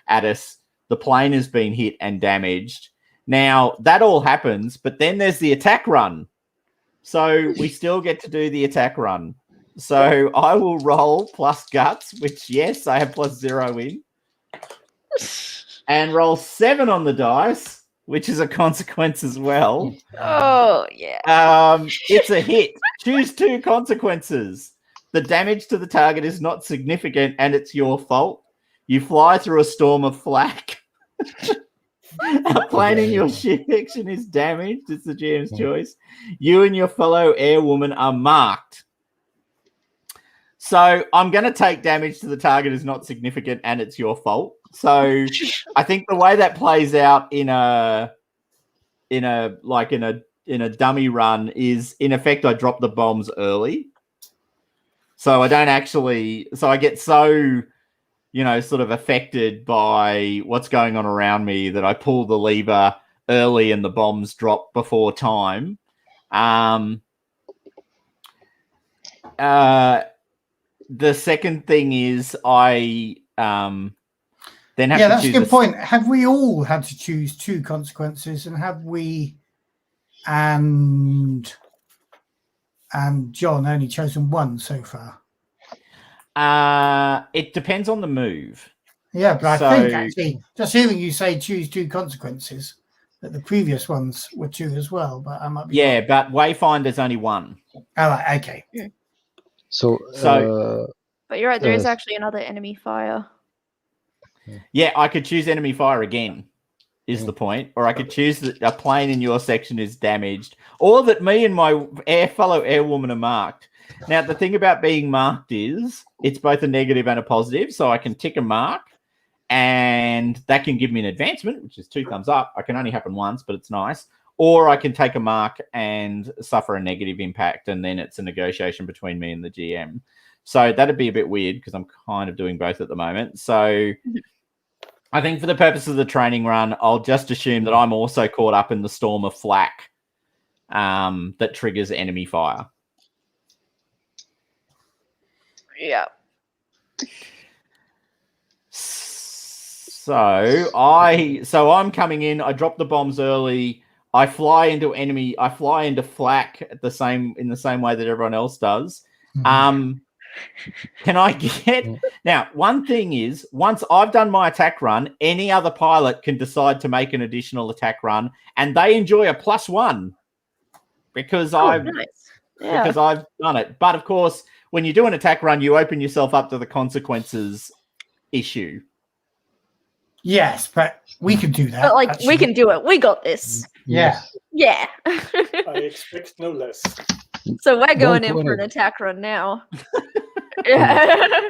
at us. The plane has been hit and damaged. Now, that all happens, but then there's the attack run. So we still get to do the attack run. So I will roll plus guts, which, yes, I have plus 0 in. And roll 7 on the dice, which is a consequence as well. Oh, yeah. It's a hit. Choose 2 consequences. The damage to the target is not significant and it's your fault. You fly through a storm of flak. A plane in your section is damaged. It's the GM's choice. You and your fellow airwoman are marked. So I'm going to take damage to the target is not significant and it's your fault. So I think the way that plays out in a dummy run is, in effect, I drop the bombs early. So I don't actually, so I get so, sort of affected by what's going on around me that I pull the lever early and the bombs drop before time. The second thing is I then have to that's choose a good point. Have we all had to choose 2 consequences, and have we and John only chosen 1 so far? It depends on the move. Yeah, but I think actually, just hearing you say choose 2 consequences, that the previous ones were 2 as well. But I might be wrong. But Wayfinder's only 1. All right, okay. So But you're right, there is actually another enemy fire. Yeah, I could choose enemy fire again, is the point. Or I could choose that a plane in your section is damaged, or that me and my fellow airwoman are marked. Now, the thing about being marked is it's both a negative and a positive, so I can tick a mark, and that can give me an advancement, which is 2 thumbs up. I can only happen once, but it's nice. Or I can take a mark and suffer a negative impact, and then it's a negotiation between me and the GM. So that'd be a bit weird because I'm kind of doing both at the moment. So I think for the purpose of the training run, I'll just assume that I'm also caught up in the storm of flak that triggers enemy fire. Yeah. So I'm coming in. I drop the bombs early. I fly into flak in the same way that everyone else does. Can I get now? One thing is, once I've done my attack run, any other pilot can decide to make an additional attack run, and they enjoy a +1 because I've done it. But of course, when you do an attack run, you open yourself up to the consequences issue. Yes, but we can do that. But we can do it. We got this. Yeah. Yeah. I expect no less. So we're going in for an attack run now. Yeah.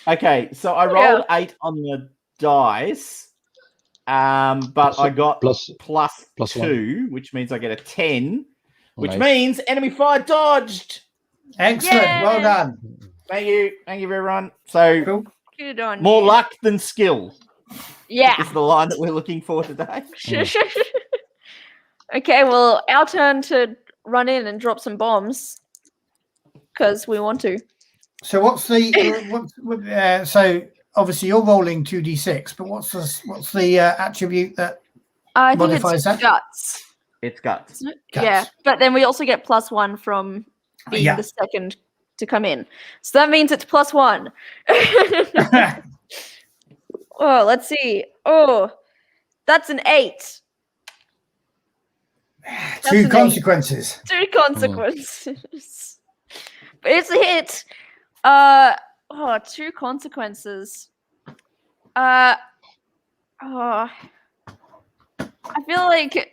Okay, so I rolled 8 on the dice, but So I got plus plus plus 2, which means I get a 10, which Nice. means enemy fire dodged. Excellent. Well Yay! done. Thank you, everyone. So Cool. Good on more you. luck than skill Yeah. is the line that we're looking for today. Okay, well, our turn to run in and drop some bombs because we want to. So what's the so obviously you're rolling 2d6, but what's the attribute that I think modifies it's that? guts. It's guts. Isn't it? Guts. Yeah, but then we also get +1 from being Yeah. the second to come in. So that means it's +1. Oh, let's see. Oh, that's an 8. That's Two an 8. consequences. 2 consequences. But it's a hit. 2 consequences. I feel like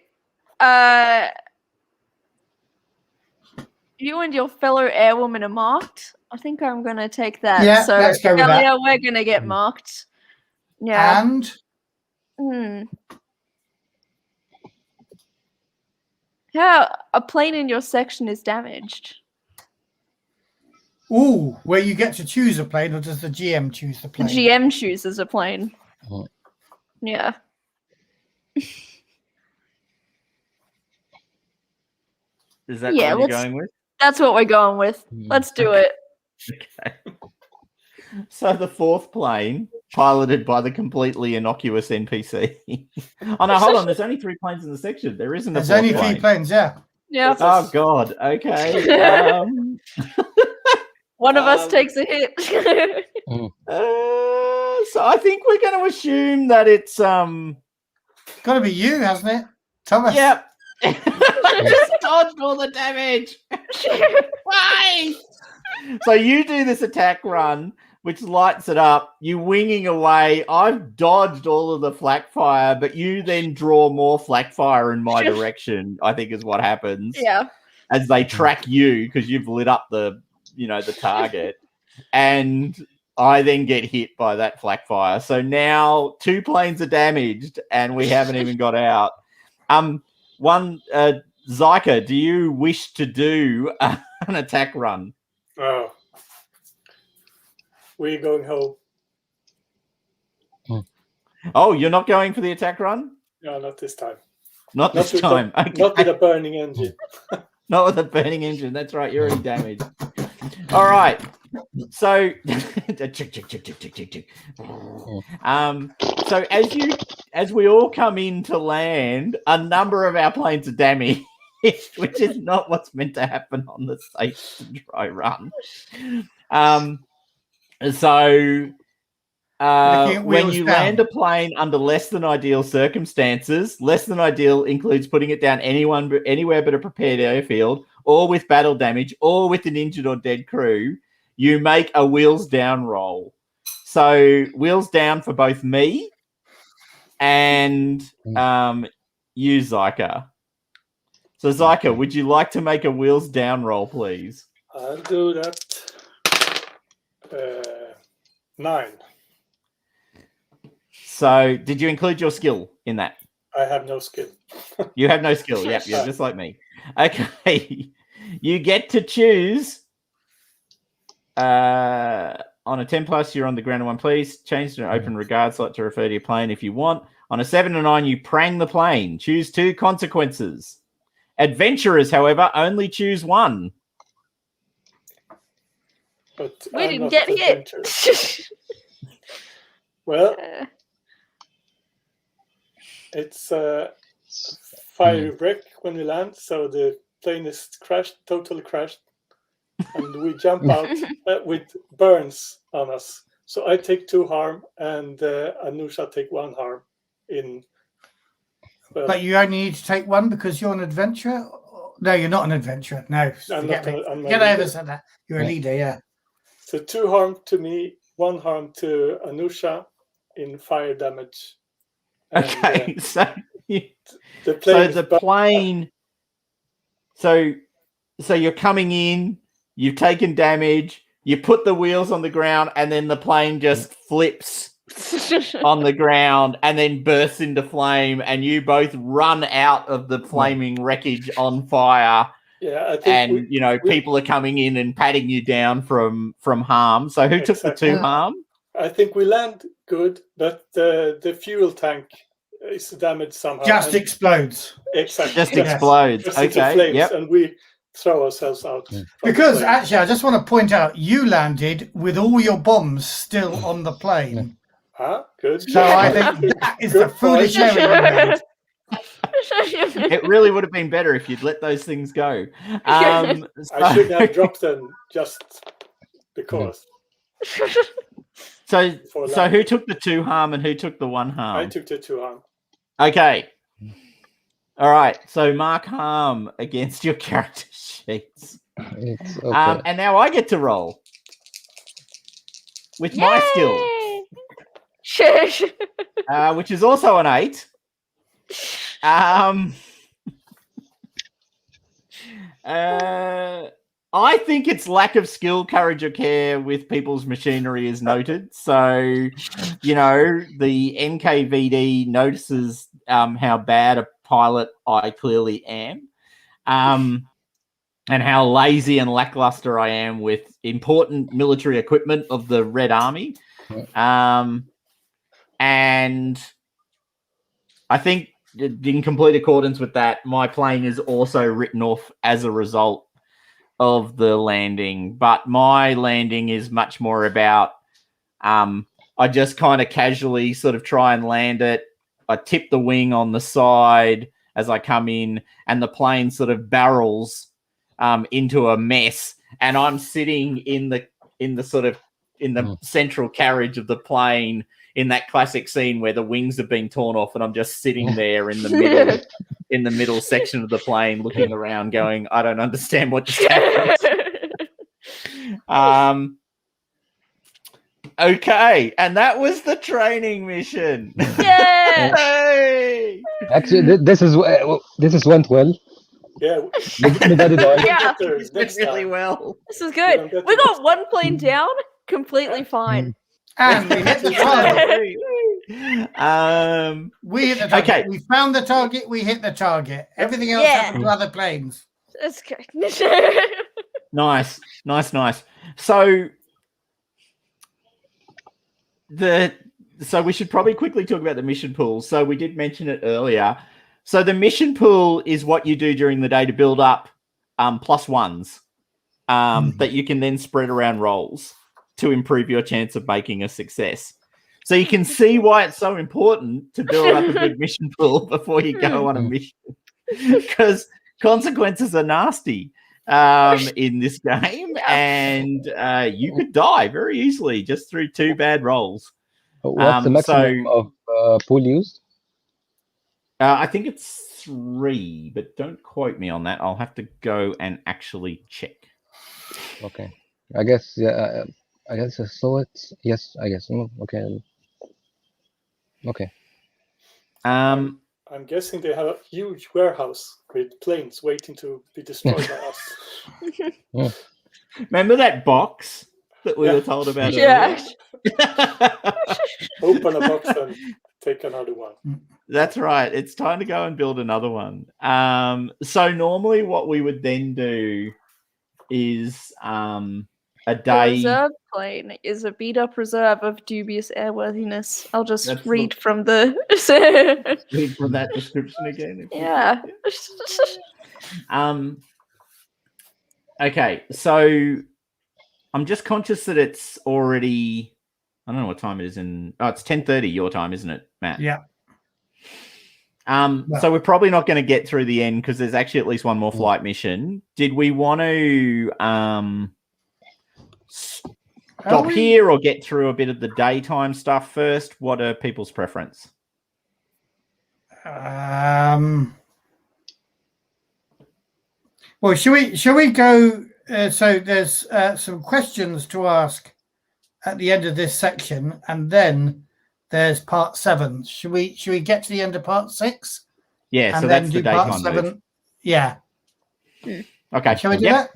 you and your fellow airwoman are marked. I think I'm gonna take that. Yeah, so let's go with that. yeah, we're gonna get marked. Yeah. And Yeah, a plane in your section is damaged. ooh, where you get to choose a plane, or does the GM choose the The plane? GM chooses a plane. Oh. Yeah. Is that Yeah, what you're let's- going with? That's what we're going with. Let's do it. Okay. So the fourth plane, piloted by the completely innocuous NPC. Oh no, hold on. There's only 3 planes in the section. There isn't a There's fourth only plane. 3 planes, yeah. Yeah. Oh God. Okay. One of us um, takes a hit. So I think we're going to assume that it's Got to be you, hasn't it, Thomas? Yep. I just dodged all the damage. Why? So you do this attack run, which lights it up. You winging away. I've dodged all of the flak fire, but you then draw more flak fire in my direction. I think is what happens. Yeah. As they track you because you've lit up the target, and I then get hit by that flak fire. So now 2 planes are damaged, and we haven't even got out. Zyka, do you wish to do an attack run? Oh. We're going home. Oh, you're not going for the attack run? No, not this time. Not this time. Okay. Not with a burning engine. Not with a burning engine. That's right. You're already damaged. All right. So, so as we all come in to land, a number of our planes are damaged, which is not what's meant to happen on the safe to dry run. So when you land a plane under less than ideal circumstances, less than ideal includes putting it down anywhere but a prepared airfield, or with battle damage, or with an injured or dead crew, you make a wheels down roll. So wheels down for both me and you, Zyka. So Zyka, would you like to make a wheels down roll, please? I'll do that. 9. So did you include your skill in that? I have no skill. You have no skill. Yep, you're just like me. Okay. You get to choose. On a 10 plus, you're on the ground in one piece. Change to an open regard slot to refer to your plane if you want. On a 7 or 9, you prang the plane. Choose 2 consequences. Adventurers, however, only choose 1. But We I'm didn't not get hit. adventurous. Well, it's a fiery wreck when we land, so the plane is crashed, totally crashed, and we jump out with burns on us. So I take 2 harm, and Anusha take 1 harm. But you only need to take 1 because you're an adventurer? No, you're not an adventurer. No, forget it. Forget I ever said that. You're a leader, yeah. So 2 harm to me, 1 harm to Anusha in fire damage. And, Okay, so the plane. So you're coming in. You've taken damage. you put the wheels on the ground, and then the plane just flips on the ground and then bursts into flame, and you both run out of the flaming wreckage on fire. Yeah, I think and people are coming in and patting you down from harm. So who took the 2 harm? I think we land good, but the fuel tank is damaged somehow. Just explodes. Exactly. Just explodes. Just into Okay. flames, Yep. and we throw ourselves out. Because actually, I just want to point out, you landed with all your bombs still on the plane. Good. So I think that is the foolish error you made. It really would have been better if you'd let those things go. I should have dropped them just because. So who took the 2 harm and who took the 1 harm? I took the 2 harm. Okay. All right. So mark harm against your character sheets. It's okay. And now I get to roll with my skill, which is also an 8. I think its lack of skill, courage, or care with people's machinery is noted. So, the NKVD notices how bad a pilot I clearly am, and how lazy and lackluster I am with important military equipment of the Red Army. And I think in complete accordance with that, my plane is also written off as a result of the landing. But my landing is much more about I just kind of casually sort of try and land it. I tip the wing on the side as I come in, and the plane sort of barrels into a mess, and I'm sitting in the central carriage of the plane, in that classic scene where the wings have been torn off, and I'm just sitting there in the middle section of the plane, looking around, going, I don't understand what just happened. Okay, and that was the training mission. Yeah. Hey! Actually, this went well. Yeah, We got it all. Yeah. It's been really well. This is good. We got one plane down, completely fine. And we hit the target. We hit the target. Okay. We found the target. We hit the target. Everything else happened to other planes. That's good. Nice. So we should probably quickly talk about the mission pool. So we did mention it earlier. So the mission pool is what you do during the day to build up +1s that you can then spread around roles to improve your chance of making a success. So you can see why it's so important to build up a good mission pool before you go on a mission, because consequences are nasty in this game, and you could die very easily just through 2 bad rolls. What's the maximum of pool used? I think it's 3, but don't quote me on that. I'll have to go and actually check. Okay, I guess I guess I saw it. Yes, I guess. Okay. I'm guessing they have a huge warehouse with planes waiting to be destroyed by us. Remember that box that we were told about Yeah. earlier? Open a box and take another one. That's right. It's time to go and build another one. So normally what we would then do is a day. The reserve plane is a beat-up reserve of dubious airworthiness. I'll just read from the... Read from that description again. Yeah. Okay, so I'm just conscious that it's already... I don't know what time it is in... Oh, it's 10:30 your time, isn't it, Matt? Yeah. So we're probably not going to get through the end because there's actually at least one more flight mission. Did we want to stop here or get through a bit of the daytime stuff first? What are people's preference? Well, shall we go? So there's some questions to ask at the end of this section, and then there's part 7. Should we get to the end of part 6? Yeah, and so then that's do the part daytime 7. move. Yeah. Okay. Shall we do that?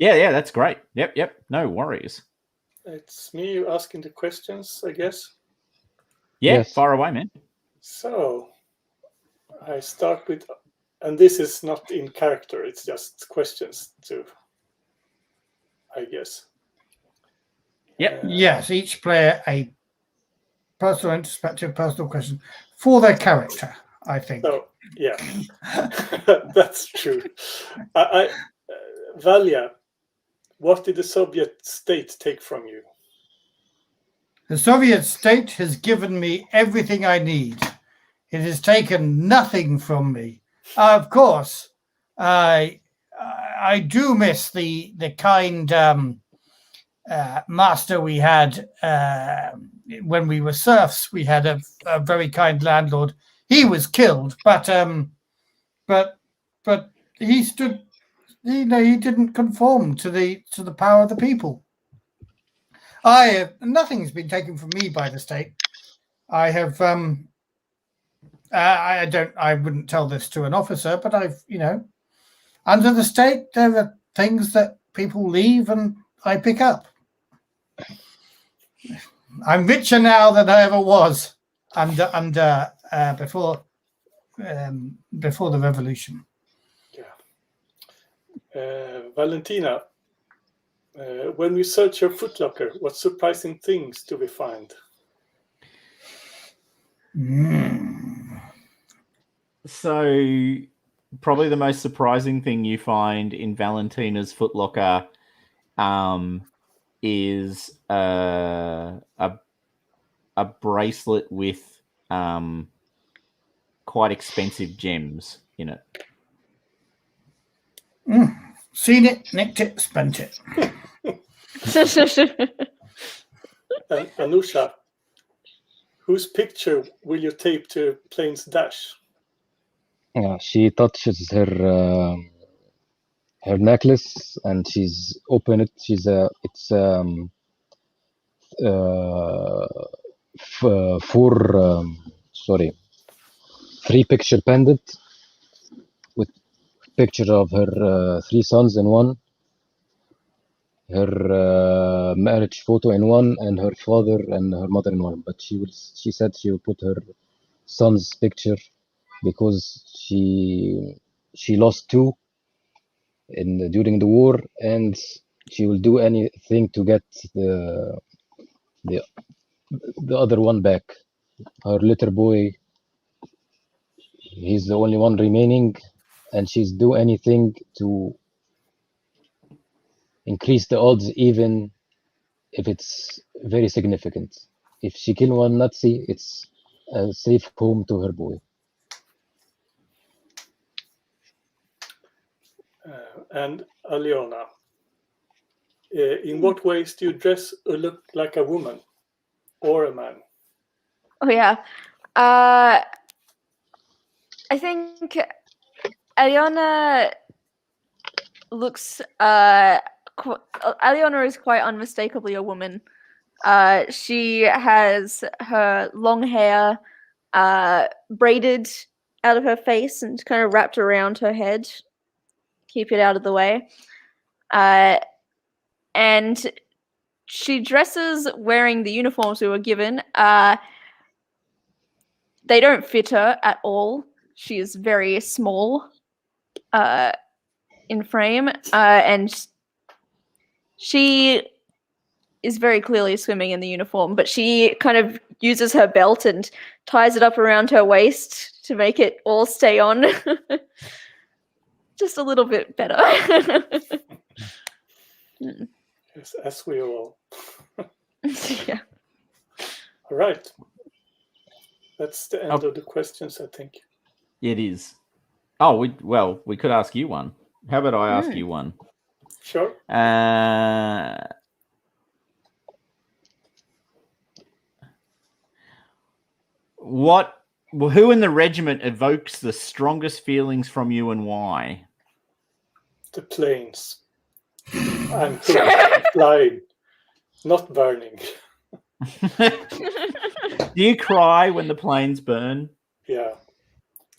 Yeah, that's great. Yep. No worries. It's me asking the questions, I guess. Yeah, Yes. far away, man. So I start with, and this is not in character, it's just questions too, I guess. Yep. Yes, each player a personal introspective personal question for their character, I think. So, yeah, that's true. Valia, what did the Soviet state take from you? The Soviet state has given me everything I need. It has taken nothing from me. Of course, I do miss the kind master we had when we were serfs. We had a very kind landlord. He was killed, but he stood. He didn't conform to the power of the people. Nothing's been taken from me by the state. I have I wouldn't tell this to an officer, but under the state there are things that people leave and I pick up. I'm richer now than I ever was before the revolution. Valentina, when we search your footlocker, what surprising things do we find? So probably the most surprising thing you find in Valentina's footlocker is a bracelet with quite expensive gems in it. Seen it, nicked it, spent it. And Anusha, whose picture will you tape to plane's dash? Yeah, she touches her necklace and she's open it. It's three picture pendant with picture of her three sons in one, her marriage photo in one, and her father and her mother in one. But she said she will put her son's picture because she lost two during the war, and she will do anything to get the other one back. Her little boy, he's the only one remaining, and she's do anything to increase the odds, even if it's very significant. If she kill one Nazi, it's a safe home to her boy. And Aliona, in what ways do you dress or look like a woman or a man? Oh yeah, I think Aliona looks. Aliona is quite unmistakably a woman. She has her long hair braided out of her face and kind of wrapped around her head, keep it out of the way. And she dresses wearing the uniforms we were given. They don't fit her at all. She is very small in frame, and she is very clearly swimming in the uniform, but she kind of uses her belt and ties it up around her waist to make it all stay on. Just a little bit better. Yes, as we all. Yeah. All right. That's the end of the questions, I think. It is. Oh, we could ask you one. How about I ask you one? Sure. Who in the regiment evokes the strongest feelings from you and why? The planes. I'm flying, not burning. Do you cry when the planes burn? Yeah.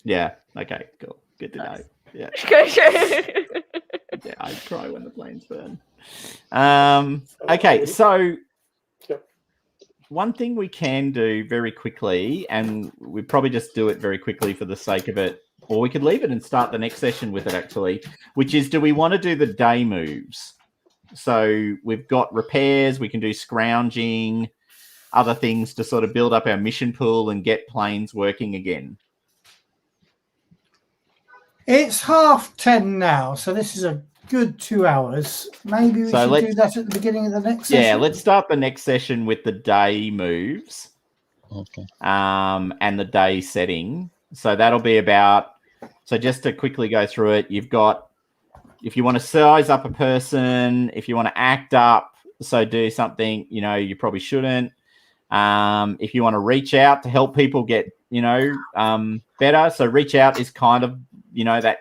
Yeah. Okay. Cool. Good to know. Yeah. Okay. Yeah. I'd cry when the planes burn. Okay, so one thing we can do very quickly, and we probably just do it very quickly for the sake of it, or we could leave it and start the next session with it actually, which is, do we want to do the day moves? So we've got repairs, we can do scrounging, other things to sort of build up our mission pool and get planes working again. It's 10:30 now, so this is a good 2 hours. Maybe we should do that at the beginning of the next session. Yeah, let's start the next session with the day moves. Okay. And the day setting. So that'll be about, so just to quickly go through it, you've got, if you want to size up a person, if you want to act up, so do something, you probably shouldn't. If you want to reach out to help people get, better. So reach out is kind of, that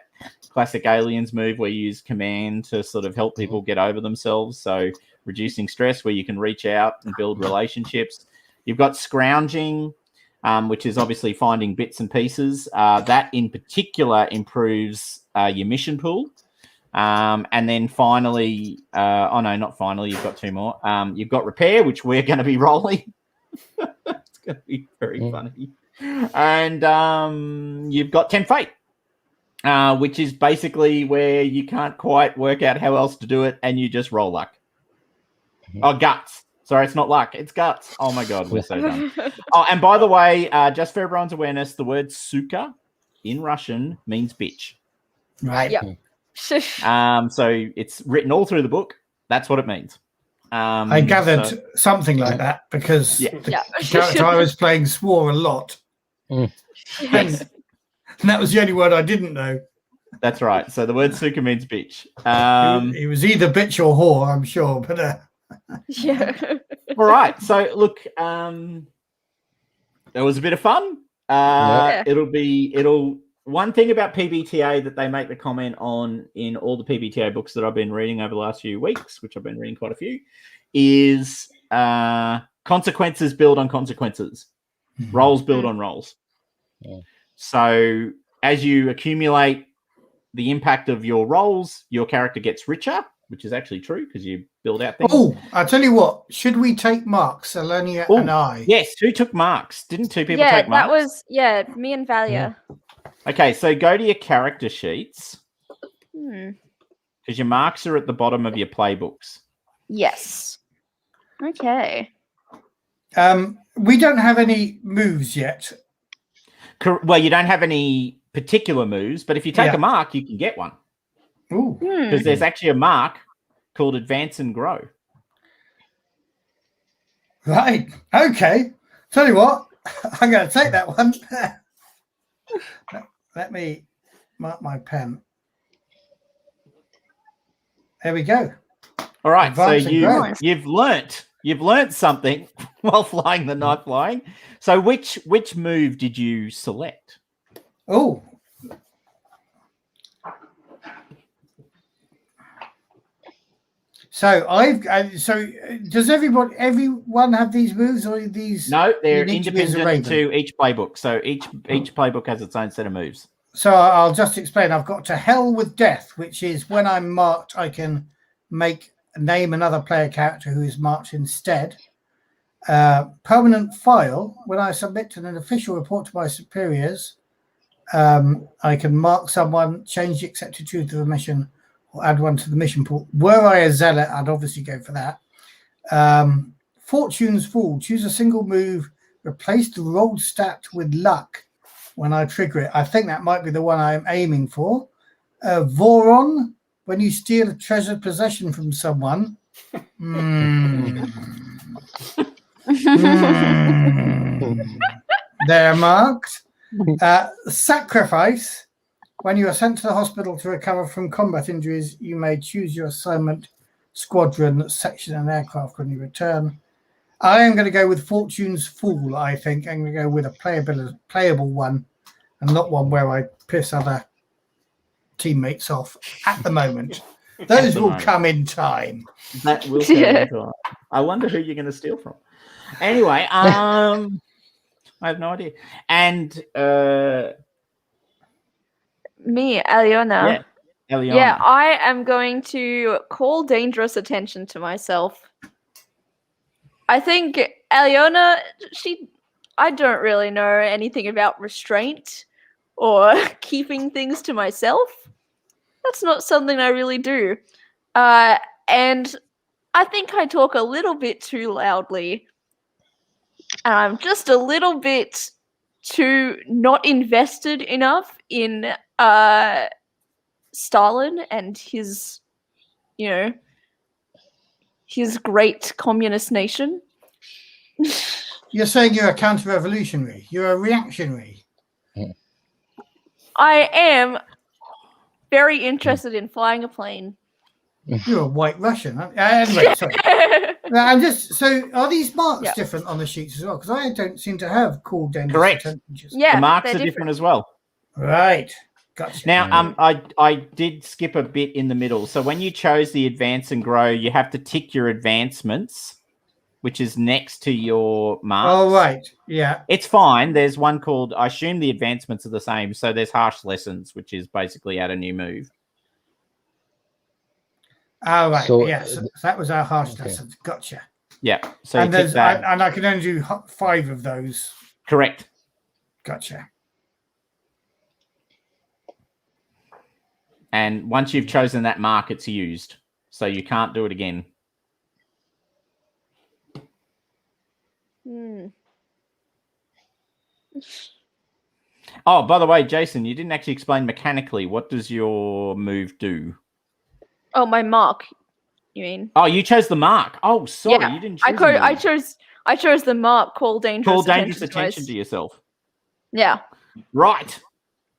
classic aliens move where you use command to sort of help people get over themselves. So reducing stress, where you can reach out and build relationships. You've got scrounging, which is obviously finding bits and pieces. That in particular improves your mission pool. And then finally, not finally, you've got two more. You've got repair, which we're going to be rolling. It's going to be very funny. And you've got 10 Fate, which is basically where you can't quite work out how else to do it, and you just roll luck. Oh, guts. Sorry, it's not luck. It's guts. Oh, my God. We're so dumb. Oh, and by the way, just for everyone's awareness, the word suka in Russian means bitch. Right. Yep. So it's written all through the book. That's what it means. I gathered something like that because the character I was playing swore a lot. Yes. And that was the only word I didn't know. That's right. So the word suka means bitch. It was either bitch or whore, I'm sure. But Yeah. all right. So look, it was a bit of fun. It'll one thing about PBTA that they make the comment on in all the PBTA books that I've been reading over the last few weeks, which I've been reading quite a few, is consequences build on consequences. Roles build on roles. Yeah. So as you accumulate the impact of your roles, your character gets richer, which is actually true because you build out things. Oh, I'll tell you what. Should we take marks, Alonia and I? Yes, who took marks? Didn't two people take marks? That was, me and Valia. Okay, so go to your character sheets. Because your marks are at the bottom of your playbooks. Yes. Okay. We don't have any moves yet. Well, you don't have any particular moves, but if you take a mark, you can get one. Ooh. Because there's actually a mark called Advance and Grow. Right. Okay. Tell you what, I'm going to take that one. Let me mark my pen. There we go. All right. Advance so you've learnt something while flying the night flying. So which move did you select? Oh. So does everyone have these moves, or these? No, they're independent to each playbook. So each playbook has its own set of moves. So I'll just explain. I've got To Hell with Death, which is when I'm marked, I can name another player character who is marked instead. Permanent File, when I submit an official report to my superiors, I can mark someone, change the accepted truth of a mission, or add one to the mission pool. Were I a zealot, I'd obviously go for that. Fortune's Fool, choose a single move, replace the rolled stat with luck when I trigger it. I think that might be the one I'm aiming for. Voron, when you steal a treasured possession from someone. They're marked. Sacrifice, when you are sent to the hospital to recover from combat injuries, you may choose your assignment, squadron, section, and aircraft when you return. I am going to go with Fortune's Fool, I think. I'm going to go with a playable one and not one where I piss other teammates off at the moment. Those will come in time. That will come in time. I wonder who you're going to steal from. Anyway, I have no idea. And me, Aliona. Yeah, Eliana. Yeah, I am going to call dangerous attention to myself. I think Eliana, I don't really know anything about restraint or keeping things to myself. That's not something I really do. And I think I talk a little bit too loudly. And I'm just a little bit too not invested enough in Stalin and his, his great communist nation. You're saying you're a counter-revolutionary. You're a reactionary. I am very interested in flying a plane. You're a white Russian. Anyway, sorry. I'm just so. Are these marks different on the sheets as well? Because I don't seem to have cool dangerous Correct. temperatures. Yeah, The marks they're are different as well. Right. Gotcha. Now, I did skip a bit in the middle. So when you chose the advance and grow, you have to tick your advancements, which is next to your marks. Oh, right. Yeah. It's fine. There's one called, I assume the advancements are the same. So there's harsh lessons, which is basically add a new move. Oh, right. So, Yes. So that was our harsh lesson. Gotcha. Yeah. So And you tick that. I can only do 5 of those. Correct. Gotcha. And once you've chosen that mark, it's used. So you can't do it again. Oh, by the way, Jason, you didn't actually explain mechanically. What does your move do? Oh, my mark, you mean? Oh, you chose the mark. Oh, sorry, Yeah, you didn't choose the move. I chose the mark, call dangerous attention to yourself. Yeah. Right.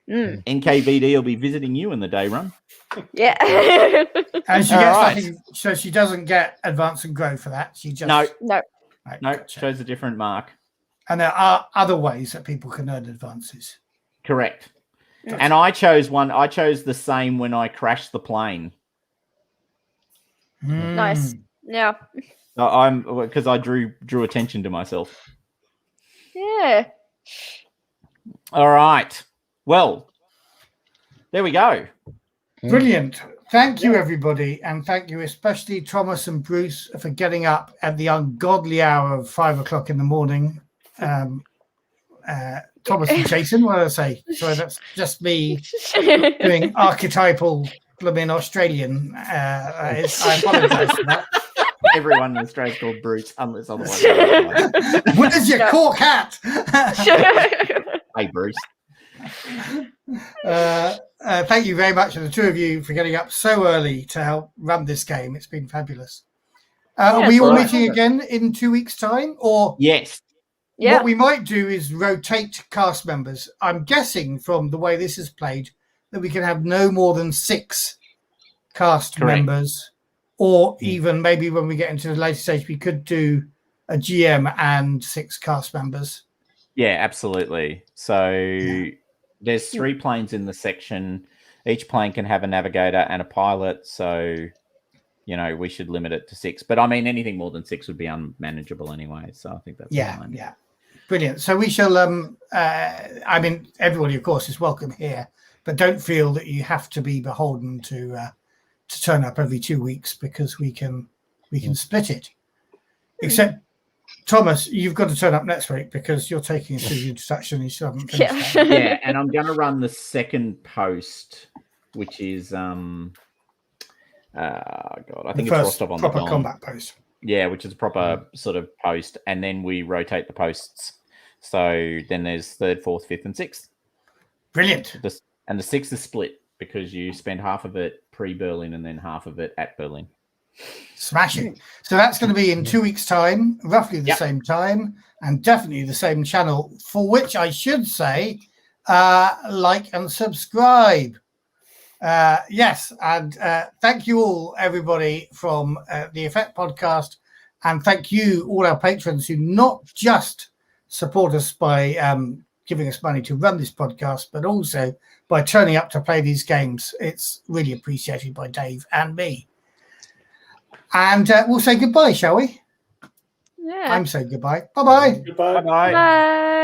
NKVD will be visiting you in the day run. Yeah. And she gets nothing, so she doesn't get advance and grow for that. She just No. Right, No, gotcha. chose a different mark. And there are other ways that people can earn advances. Correct. Gotcha. And I chose one. I chose the same when I crashed the plane. Nice. Yeah. I'm because I drew attention to myself. Yeah. All right. Well, there we go. Brilliant. Thank you, everybody. And thank you, especially Thomas and Bruce, for getting up at the ungodly hour of 5 o'clock in the morning. Thomas and Jason, what did I say? Sorry, that's just me doing archetypal blooming Australian. I apologize for that. Everyone in Australia is called Bruce, unless otherwise. Where's your cork hat? Hey, Bruce. Thank you very much to the two of you for getting up so early to help run this game. It's been fabulous. Are we all meeting again in 2 weeks' time? Or yes. Yeah. What we might do is rotate cast members. I'm guessing from the way this is played that we can have no more than 6 cast members, or even maybe when we get into the later stage, we could do a GM and 6 cast members. Yeah, absolutely. So there's 3 planes in the section. Each plane can have a navigator and a pilot. So, we should limit it to 6. But I mean, anything more than 6 would be unmanageable anyway. So I think that's fine. Yeah. Brilliant. So we shall, I mean, everybody, of course, is welcome here, but don't feel that you have to be beholden to turn up every 2 weeks, because we can split it. Except, Thomas, you've got to turn up next week because you're taking us through the introduction and you still haven't finished that. Yeah, and I'm going to run the second post, which is, I think it's Rostov on the Don. Proper combat post. Yeah, which is a proper sort of post, and then we rotate the posts. So then there's 3rd, 4th, 5th, and 6th. Brilliant. And the 6th is split because you spend half of it pre-Berlin and then half of it at Berlin. Smashing. So that's going to be in 2 weeks' time, roughly the same time, and definitely the same channel, for which I should say, like and subscribe. Yes, and thank you all, everybody from the Effect Podcast, and thank you, all our patrons who not just support us by giving us money to run this podcast, but also by turning up to play these games. It's really appreciated by Dave and me. And we'll say goodbye, shall we? Yeah. I'm saying goodbye. Bye-bye. Goodbye. Bye-bye. Bye.